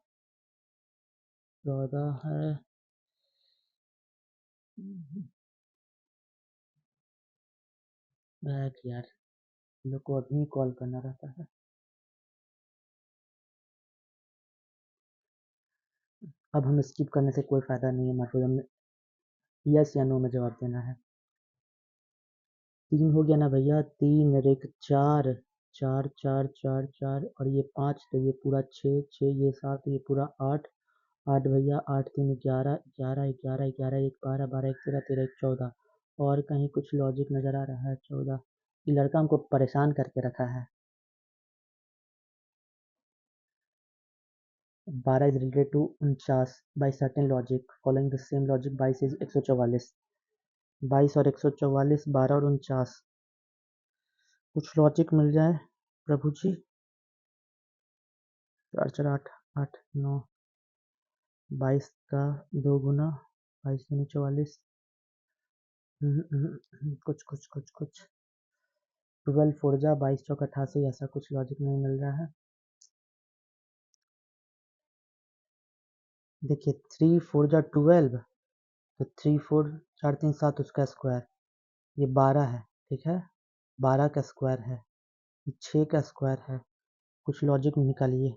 14 है, बैक यार, लोग को अभी कॉल करना रहता है। अब हम स्किप करने से कोई फायदा नहीं है, मतलब हमें यस या नो में जवाब देना है। 3 हो गया ना भैया, 3 और 1 4, 4 4 4 4 और ये 5, तो ये पूरा 6 6, ये 7, ये पूरा 8, 8 भैया 8 3 11 11 11 11 1 12 12 1 13 13 1 14 और कहीं कुछ लॉजिक नज़र आ रहा है 14। ये लड़का हमको परेशान करके रखा है। 12 is related to 49 by certain logic following the same logic 22 is 144। 22 और 144 12 और 49 कुछ लॉजिक मिल जाए प्रभु जी। 4 4 8 8 9 22 का 2 गुना 22 दूनी 44। कुछ कुछ कुछ कुछ 12 4 जा 22 चौक 88 ऐसा कुछ लॉजिक नहीं मिल रहा है। देखिए 3 4 जा 12 तो 3 4 4 3 7 उसका स्क्वायर ये 12 है ठीक है 12 का स्क्वायर है ये 6 का स्क्वायर है कुछ लॉजिक निकालिए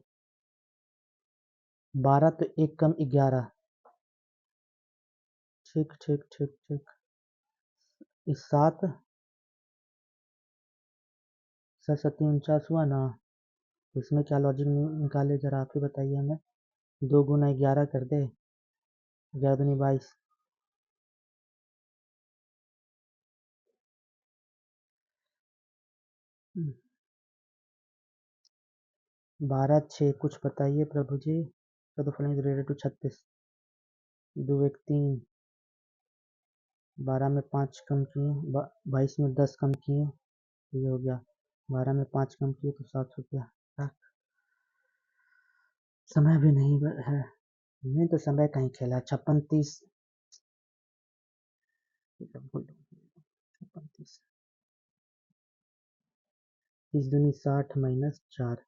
12 तो 1 कम 11 ठीक ठीक ठीक ठीक इस 7 सरस्वती 49 हुआ ना इसमें क्या लॉजिक निकाले जरा आप ही बताइए हमें 2 गुना 11 कर दे 11 दूनी 22 12 6 कुछ बताइए प्रभु जी चौदह फलन रिलेटेड टू 36 2 1 3 12 में 5 कम किए 22 में 10 कम किए ये हो गया 12 में 5 कम किए तो 7 हो गया समय भी नहीं है नहीं तो समय कहीं खेला 56 30 56 30 30 दूनी 60 माइनस 4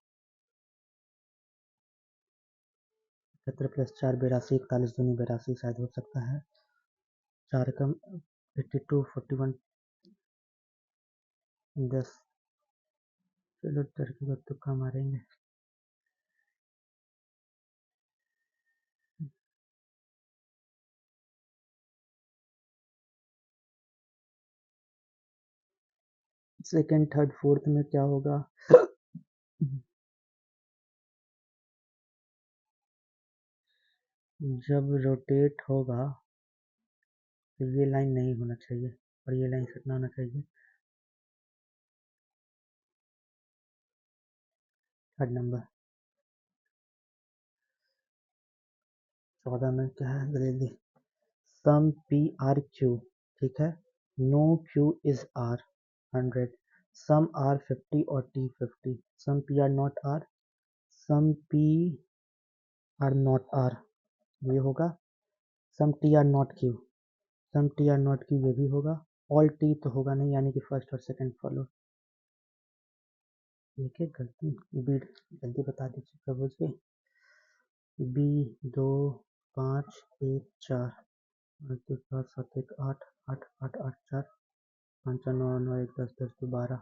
71 प्लस 4 82 41 दूनी 82 शायद हो सकता है 4 कम 82 41 10 चलो टर्की को तुक्का मारेंगे सेकंड थर्ड फोर्थ में क्या होगा जब रोटेट होगा तो ये लाइन नहीं होना चाहिए और ये लाइन कितना होना चाहिए थर्ड नंबर 14 में क्या है जल्दी सम पी आर क्यू ठीक है no Q is R 100 sum R 50 और T 50 sum P R not R some P R not R ये होगा sum T R not Q some T R not Q ये भी होगा ऑल टी तो होगा नहीं यानी कि फर्स्ट और सेकंड फॉलो एक एक गलती बी जल्दी बता दीजिए प्रभु जी बी 2 5 1 4 2 7 7 1 8 8 8 8 4 5 9 9 1 10 10 2 12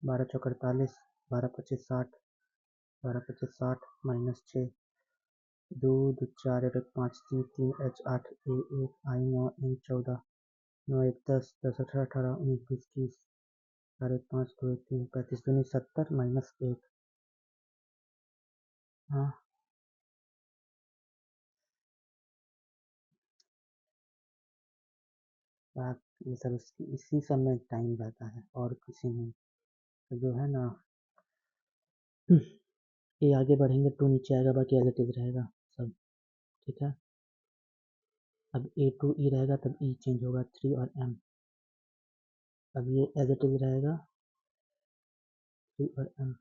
12 चौक 48 12 25 60 12 25 60 माइनस 6 2 2 4 1 5 3 3 एच 8 ए 1 आई 9 एन 14 9 1 10 10 18 18 19 20 21 4 1 5 2 1 3 35 दूनी 70 माइनस 1 हाँ आप ये सब इसी सब में टाइम जाता है और किसी में तो जो है ना ये आगे बढ़ेंगे टू नीचे आएगा बाकी एज इट इज रहेगा सब ठीक है अब ए टू ई रहेगा तब ई चेंज होगा 3 और एम अब ये एज इट इज रहेगा 3 और एम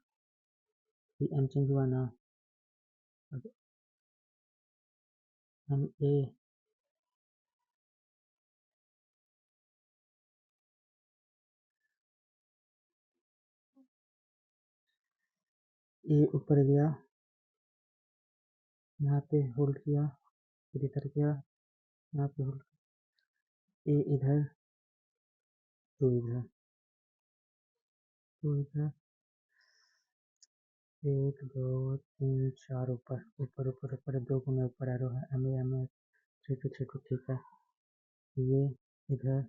3 एम चेंज हुआ ना अब एम ए ऊपर गया यहाँ पे होल्ड किया फिर इधर गया यहाँ पे होल्ड ए इधर टू इधर टू इधर 1 2 3 4 ऊपर ऊपर ऊपर ऊपर 2 गुना ऊपर एरो है एम ए 3 2 3 2 ठीक है ये इधर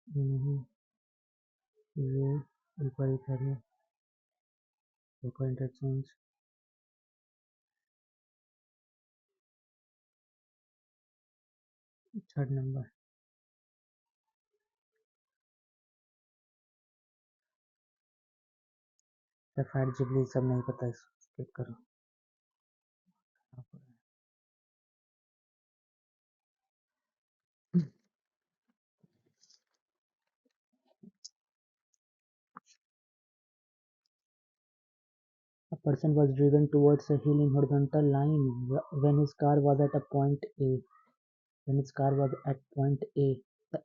ये नहीं ये इंक्वायरी करिए, paper interchange, third number. Fire Ghibli सब नहीं पता, स्किप करो। A person was driven towards a hill in horizontal line when his car was at a point A. When his car was at point A, the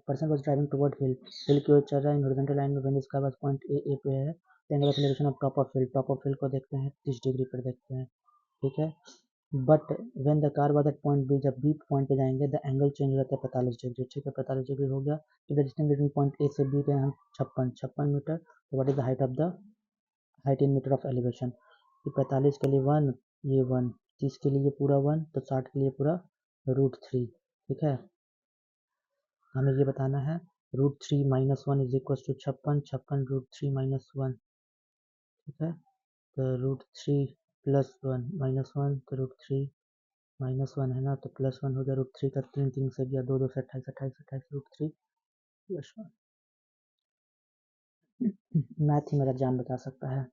person was driving toward hill. हिल की ओर चल रहा है इन horizontal line में, when his car was point A, A पे है। तो angle of elevation of top of hill, top of hill को देखते हैं 30 डिग्री पर देखते हैं, ठीक है। But when the car was at point B, जब B पॉइंट पे जाएंगे the angle चेंज हो जाता है 45 डिग्री, ठीक है। 45 डिग्री हो गया। तो the distance between point A से B गए हम 56 मीटर। तो what is the height of the height in meter of elevation? ये 45 के लिए 1, ये 1, 30 के लिए पूरा 1, तो 60 के लिए पूरा √3, ठीक है। हमें ये बताना है √3 - 1 इज इक्वल टू 56, 56 √3 - 1, ठीक है। तो √3 + 1 - 1, तो √3 - 1 है ना, तो +1 हो गया। √3 का 3 3 से गया, 2 2 से 28, 28 28 √3 + 1। मैथ ही मेरा जान बचा सकता है।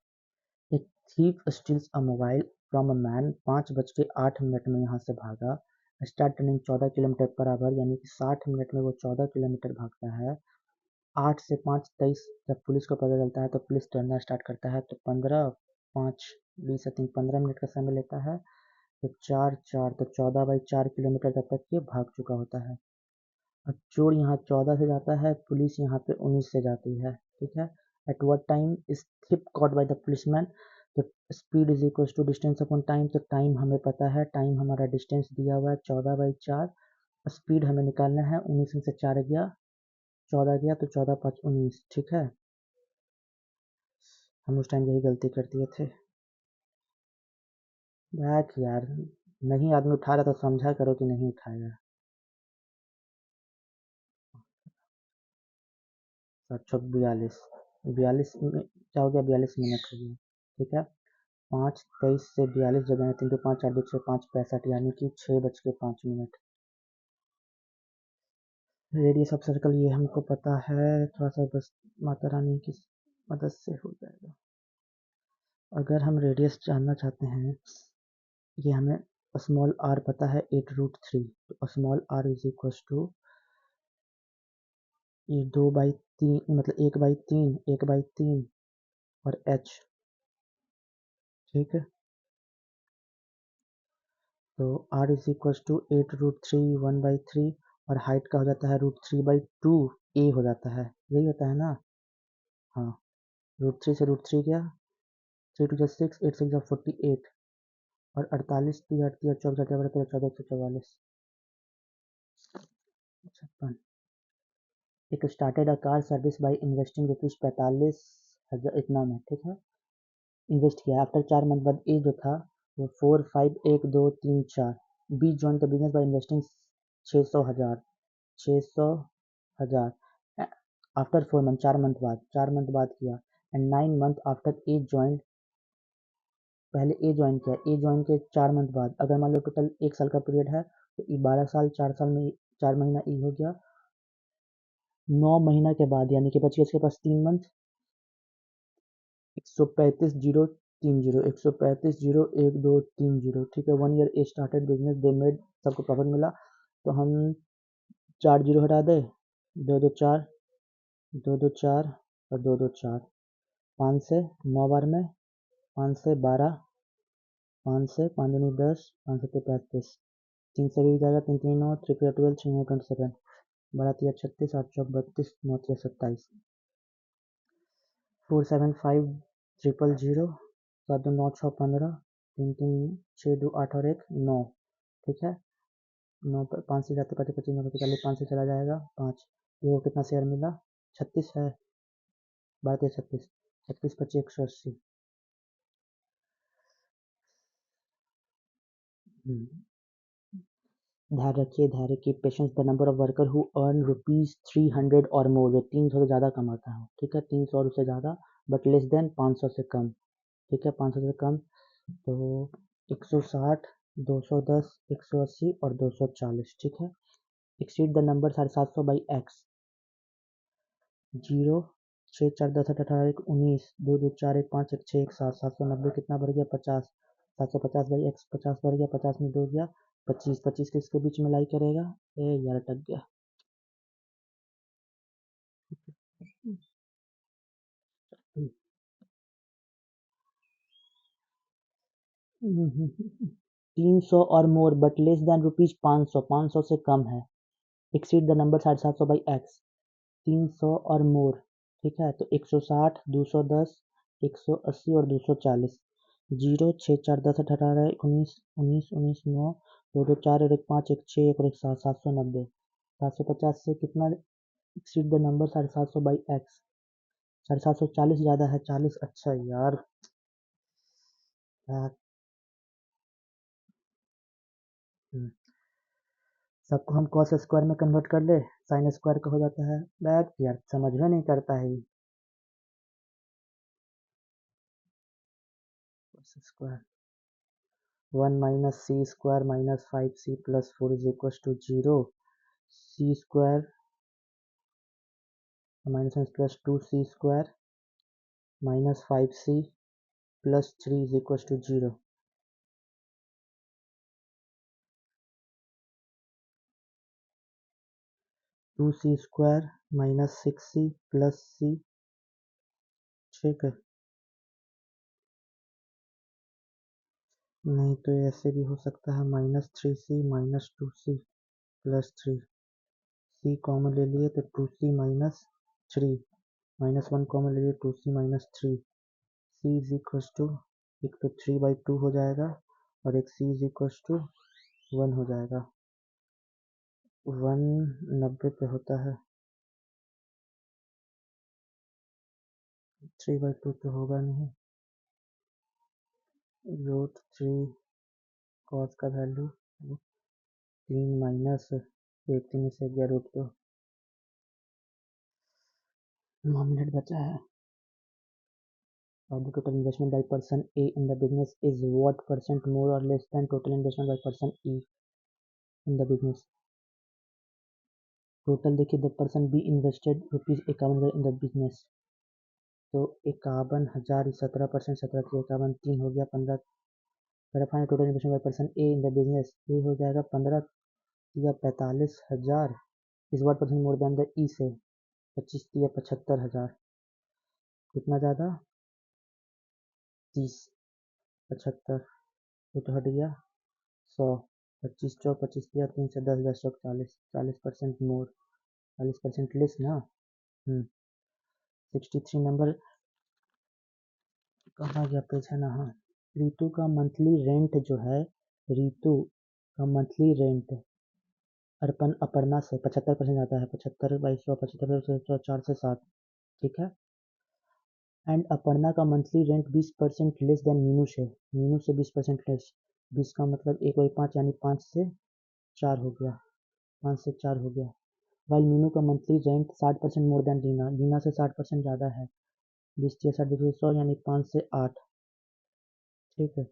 A thief steals a mobile from a man, 5:08 में यहाँ से भागा। Start running 14 kilometre per hour, यानी कि 60 मिनट में वो 14 किलोमीटर भागता है। 8 से 5:23 जब पुलिस को पता चलता है तो पुलिस ढूंढना स्टार्ट करता है। तो 15, 5, 20 से 3 15 मिनट का समय लेता है। तो 4 4 तो 14/4 किलोमीटर तब तक ये भाग चुका होता है। अब चोर यहाँ 14 से जाता है, पुलिस यहाँ पे 19 से जाती है, ठीक है। At what time is thief caught by the policeman? तो speed is equal to distance upon time. तो टाइम हमें पता है, टाइम हमारा डिस्टेंस दिया हुआ है 14/4, स्पीड हमें निकालना है। 19 में से 4 गया, 14 गया, तो 14 5 19, ठीक है। हम उस टाइम यही गलती कर दिए थे। बैक यार, नहीं आदमी उठा रहा तो समझा करो कि नहीं उठाएगा। 742, 42 में क्या हो गया, 42 मिनट हो गया, ठीक है। 5:23 से 42 जगह 3 2 5 4 2 6 5 65, यानी कि 6:05। रेडियस ऑफ सर्कल ये हमको पता है, थोड़ा सा बस माता रानी की मदद से हो जाएगा। अगर हम रेडियस जानना चाहते हैं, ये हमें स्मॉल r पता है 8√3, तो small r is equal to ये 2/3, मतलब 1/3, 1/3 और h, ठीक है। तो r इज इक्वल टू 8√3 1/3, और हाइट का हो जाता है √3/2 a हो जाता है, यही होता है ना। हाँ, √3 से √3 गया, 3 2 6, 8 6 48, और 48 3 8 3 24 14 144, 56। एक started a car service by investing ₹45,000 इतना में, ठीक है, इन्वेस्ट किया। आफ्टर 4 मंथ बाद ए जो था वो 4 5 1 2 3 4, B join the business by investing 600,000, 600,000 after 4 month, 4 month बाद किया। And 9 month after A join, पहले ए ज्वाइन किया, ए ज्वाइन के 4 मंथ बाद, अगर मान लो टोटल 1 साल का पीरियड है तो ई 12 साल, 4 साल में 4 महीना ई हो गया। 9 महीना के बाद यानी कि बच गया इसके पास 3 मंथ। 135,030, 135,01230, ठीक है। 1 year A started business, they made, सबको प्रॉफिट मिला। तो हम 4 जीरो हटा दे, 2 2 4, 2 2 4 और 2 2 4, 5 से 9 बार में, 5 से 12, 5 से 5 दूनी 10, 5 से 35, 3 से भी जाएगा, 3 3 9, 3 12, 6 27, 12 3 36, 8 4 32, 9 3 27, 475,000, 7 2 9 6 15, 3 3 6 2 8 और 1 9, ठीक है। 9 पर 5 से जाते 25 25 9 45, 5 से चला जाएगा 5, ये कितना शेयर मिला, 36 है, 12 36, 36 25 180। ध्यान रखिए patience the number of worker who earn ₹300 और मोर, जो 300 से ज़्यादा कमाता है, ठीक है, 300 और उससे ज़्यादा, बट लेस देन 500 से कम, ठीक है, 500 से कम, तो 160, 210, 180 और 240, ठीक है। Exceed the number 750 by x, 0, 6, 4, 10, 8, 18, 1, 19, 2, 2, 4, 1, 5, 1, 6, 1, 7, 790 कितना बढ़ गया 50, 750 बाई एक्स 50 बढ़ गया, 50 में 2 गया 25, 25 किसके बीच में लाई करेगा, यार अटक गया। 300 और मोर बट लेस देन ₹500, 500 से कम है। Exceed the number 750 by x, 300 और मोर, ठीक है, तो 160, 210, 180 और 240, 0, 6, 4, 10, 8, 18, 19, 19, 19, 9, 2, 2, 4 और 1, 5, 1, 6, 1 और 1, 7, 790, 750 से कितना exceed the number 750 by x, 740 ज़्यादा है, 40, अच्छा यार, यार, सबको हम कॉस स्क्वायर में कन्वर्ट कर ले, साइन स्क्वायर का हो जाता है, बैक यार समझ में नहीं करता है कॉस स्क्वायर, 1 माइनस C square minus 5c plus 4 is equal to 0, C square minus plus 2c square minus 5c plus 3 is equal to 0, 2c square minus 6c plus c, ठीक है, नहीं तो ऐसे भी हो सकता है -3c minus 2c plus 3, c common ले लिए तो 2c माइनस 3, -1 कॉमन ले लिए 2c minus 3, c is equal to, एक तो 3/2 हो जाएगा और एक c इज इक्वल टू 1 हो जाएगा, 190 पे होता है, 3/2 तो होगा नहीं, √3 कॉस का वैल्यू 3 माइनस 1, 3 से गया √2, 9 मिनट बचा है। The total investment by person A in the business is what percent more or less than total investment by person E in the business? Total देखिए the person B invested ₹51,000 in the business, तो 51,000 17%, 17 51 3 हो गया 15, final total investment by person A in the business, ये हो जाएगा 15 या 45,000, इस word percent more than the E से 25 या 75,000, कितना ज़्यादा 30, 75, वो तो हट गया 100, 25 चौक 25 किया 3 से 10, 10 चौक 40, 40% मोर, 40% लेस ना। 63 नंबर कहाँ गया पेज है ना, हाँ, रितु का मंथली रेंट जो है, रितु का मंथली रेंट अपर्णा से 75% आता है, 75/100, 75 4 से 7, ठीक है, एंड अपर्णा का monthly rent 20% less than Meenu से 20% लेस, 20 का मतलब 1/5 यानी 5 से 4 हो गया, 5 से 4 हो गया, वाइल मीनू का monthly rent 60% more then Reena से 60% ज़्यादा है, 20 या 60 100 यानी 5 से 8, ठीक है,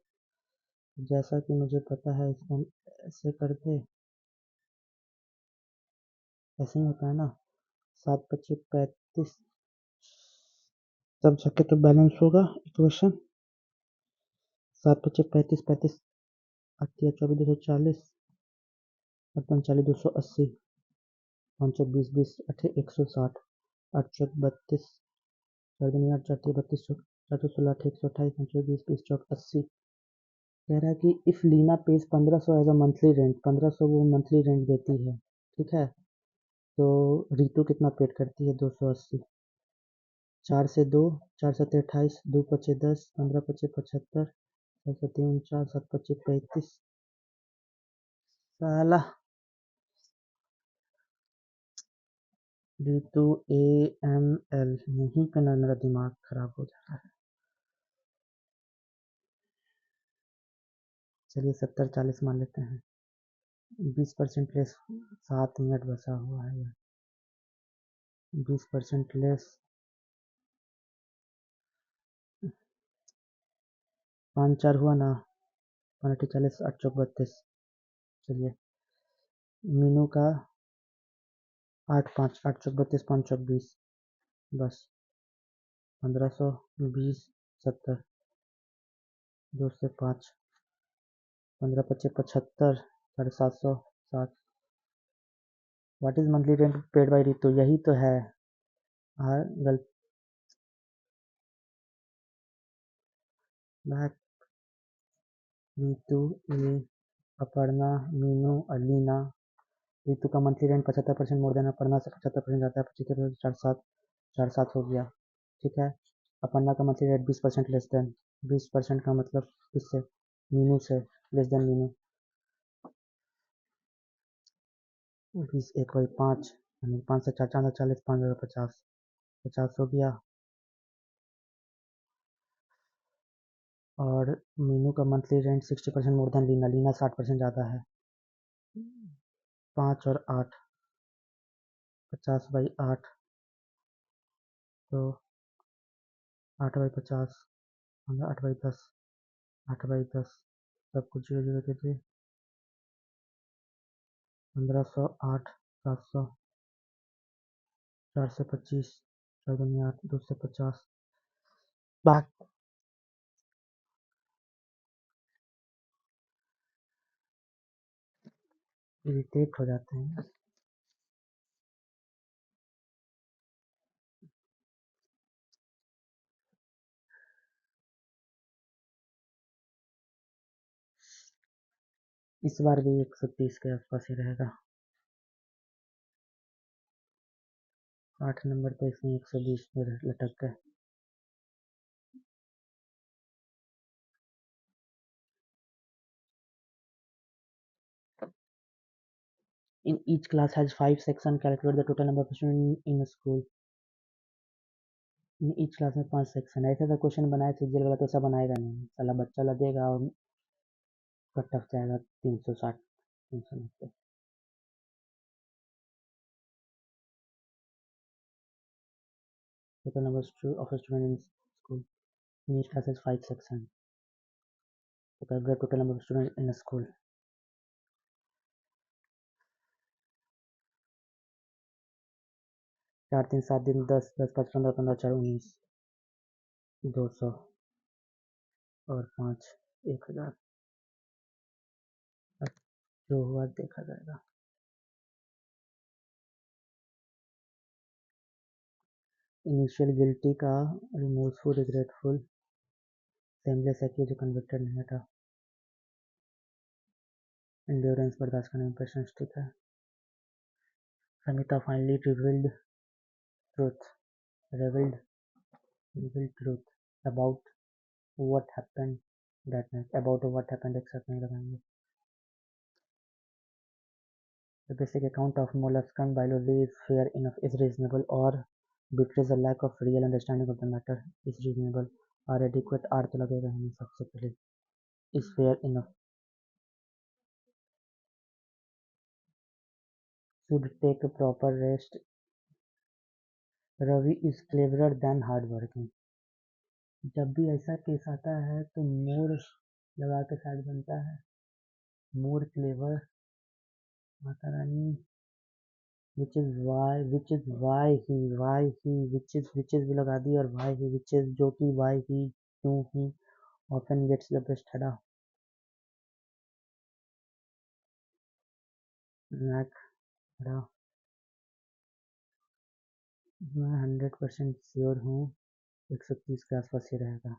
जैसा कि मुझे पता है इसको हम ऐसे करके, ऐसे ही होता है ना, 7×5 = 35, तब जाके तो बैलेंस होगा इक्वेशन, 7×5 = 35, 8 या 24 240 और 45 280, 520 20 8 160, 8 चौक 32, 4 दूनी 8 4 32 चौक 416 8 128, 5 20 20 चौक 80, कह रहा है कि if Leena pays 1500 as a monthly rent, 1500 वो मंथली रेंट देती है, ठीक है, तो रितु कितना पेड करती है 280, 4 से 2, 4 7 28, 2 5 10, 15 5 75, 4 7 49, 7 5 35, साला रितु AML, नहीं करना, मेरा दिमाग खराब हो जा रहा है, चलिए 70 40 मान लेते हैं, 20% लेस 7 मिनट बचा हुआ है। 20% लेस 5 4 हुआ ना, 5 40 8 चौक 32। चलिए मीनू का 8 5 8 चौक 32 5 चौक 20, बस 1500 20 70 2 से 5 15 25 75 750 7। What is monthly rent paid by Ritu, यही तो है। हाँ गलत। बैक रितु ए अपर्णा मीनू अलीना। रितु का monthly rent 75% more then Aparna से 75% जाता है, 25 4 7 हो गया। ठीक है। अपर्णा का मंथली रेट 20% लेस देन, 20% का मतलब इससे मीनू से लेस देन मीनू। 20 1 बाई 5 यानी 5 से 4 4 40 5 50 50 हो गया। और मीनू का monthly rent 60% more than Leena, Leena 60% ज़्यादा है। 5 और 8 50/8 तो 8/50 8/10 8/10 सब कुछ 0 0 दे दिए। 1500 8 700 4 से 25 4 दूनी 8 2 से 50 बात इरिटेट हो जाते हैं। इस बार भी 130 के आसपास ही रहेगा। 8 नंबर पे इसमें 120 में लटक गए। In each class has 5 sections. Calculate the total number of students in a school. In each class में 5 सेक्शन है। ऐसा तो क्वेश्चन बनाया सीजीएल वाला तो ऐसा बनाएगा नहीं, साला बच्चा लगेगा और कट ऑफ जाएगा 360 390। Total number of students in school. In each class has 5 sections. So calculate total number of students in a school. 4 3 7 दिन 10 10 5 15 15 4 19 200 और 5 1000। अब जो हुआ देखा जाएगा। इनिशियल गिल्टी का remorseful regretful seamless accused convicted नहीं था। एंड्योरेंस बर्दाश्त करने में पेशेंस ठीक है। Samita finally truth revealed revealed truth about what happened that night। about what happened एक साथ नहीं लगाएंगे। The basic account of molluscan biology is fair enough is reasonable or betrays a lack of real understanding of the matter is reasonable or adequate R तो लगेगा हमें सबसे पहले is fair enough। should take a proper rest। Ravi is cleverer than hardworking। जब भी ऐसा case आता है तो मोर लगा के शायद बनता है more clever Mata Rani which is भी लगा दी और why he which is जो कि why he क्यों he often gets the best हटा नैक हटा। मैं 100% श्योर हूँ 130 के आसपास ही रहेगा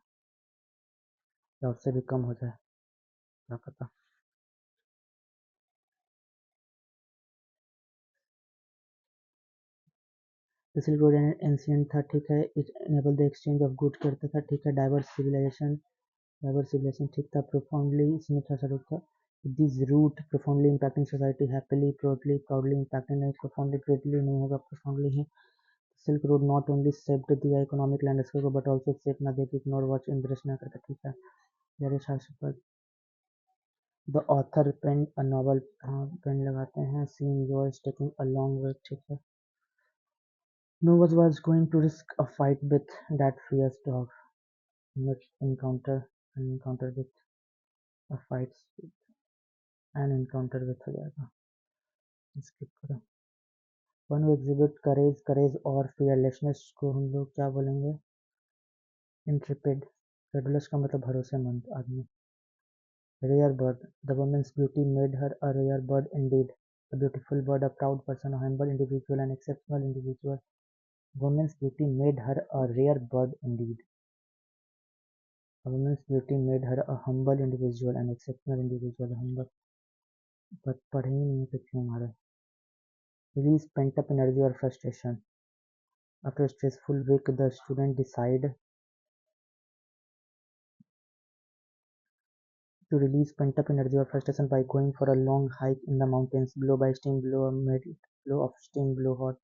या उससे भी कम हो जाए, क्या पता। सिल्क रोड एंशियंट था ठीक है। It enable the exchange of good करता था ठीक है। डाइवर्स सिविलाइजेशन ठीक था। प्रोफाउंडली इसमें था स्वरूप था। This route profoundly impacting society happily proudly impacting नहीं प्रोफाउंडली ग्रेटली नहीं होगा प्रोफाउंडली ही। Silk road not only shaped the economic landscape but also shape ना देख इग्नोर वॉच एम्ब्रेस ना करता ठीक है। The author pen a novel, हाँ पेन लगाते हैं। Seen yours taking a long way, ठीक है। No was going to risk a fight with that fierce dog. Next encounter, an encounter with a fight, an encounter with हो जाएगा, skip करो। One who exhibit courage, courage और fearlessness को हम लोग क्या बोलेंगे? इंट्रेपिड। क्रेडुलस का मतलब भरोसेमंद आदमी। Rare bird, the woman's beauty made her a rare bird indeed. A beautiful bird, a proud person, a humble individual, an exceptional individual. Woman's beauty made her a rare bird indeed. A woman's beauty made her a humble individual, an exceptional individual. Humble, but पढ़े ही नहीं तो क्यों मारे? Release pent up energy or frustration. After a stressful week, the student decide to release pent up energy or frustration by going for a long hike in the mountains. Blow by steam, blow a mid, blow of steam, blow hot.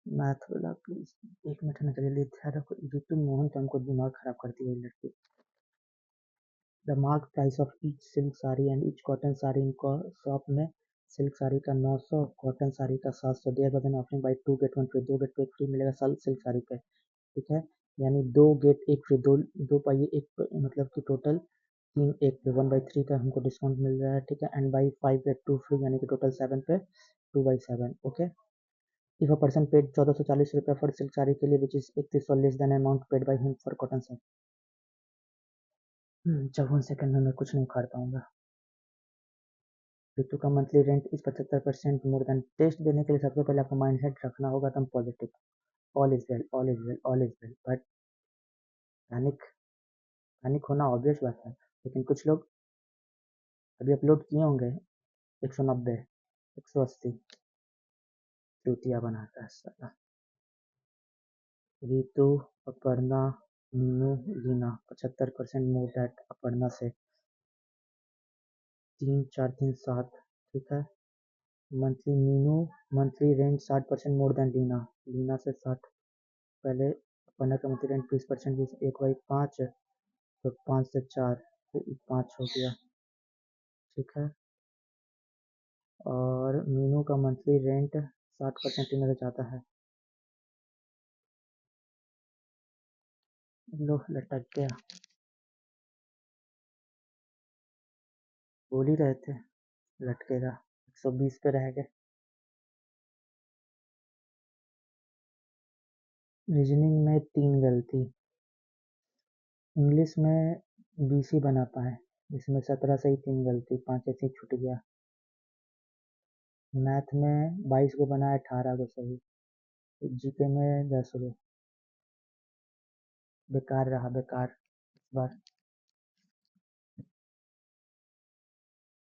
Math वाला please 1 minute में जल्दी ध्यान रखो, ऋतु मोहन तो हमको दिमाग खराब करती है लड़की। The mark price of each silk sari and each cotton sari इनको शॉप में सिल्क साड़ी का 900, कॉटन साड़ी का 700। There was an offering buy 2 get 1 free, 2 get pay 1 free मिलेगा साल सिल्क साड़ी पे, ठीक है। यानी 2 गेट 1 फ्री, दो दो पाइए एक मतलब कि टोटल 3 एक पे 1/3 का हमको डिस्काउंट मिल रहा है, ठीक है। एंड बाई 5 गेट 2 फ्री, यानी कि total 7 pay 2/7, okay. If a person paid 1440 रुपये फॉर सिल्क साड़ी के लिए which is 3100 less than amount paid by him for cotton sari. 54 second में मैं कुछ नहीं उखाड़ पाऊंगा। ऋतु का monthly rent is 75% more than. Test देने के लिए सबसे पहले आपको माइंड सेट रखना होगा एकदम positive. All is well, all is well, all is well, but panic, panic होना ऑब्वियस बात है। लेकिन कुछ लोग अभी अपलोड किए होंगे 190, 180, चूतिया बनाता है साला। ऋतु, अपर्णा, मीनू, लीना 75% मोर दैट अपर्णा से। 3 4 3 7, ठीक है। Monthly Meenu, monthly rent 60% more than Leena, Leena से 60 पहले। अपर्णा का मंथली रेंट 20% भी, 1/5, तो 5 से 4 तो 5 हो गया, ठीक है। और मीनू का मंथली रेंट 60% इनमें से जाता है। लो लटक गया, बोल ही रहे थे लटकेगा। 120 पे रह गए। रीजनिंग में 3 गलती, इंग्लिश में 20 ही बना पाए, इसमें 17 से ही 3 गलती, 5 ऐसे ही छूट गया। मैथ में 22 को बनाया, 18 को सही। जीके में 10 को बेकार रहा, बेकार इस बार।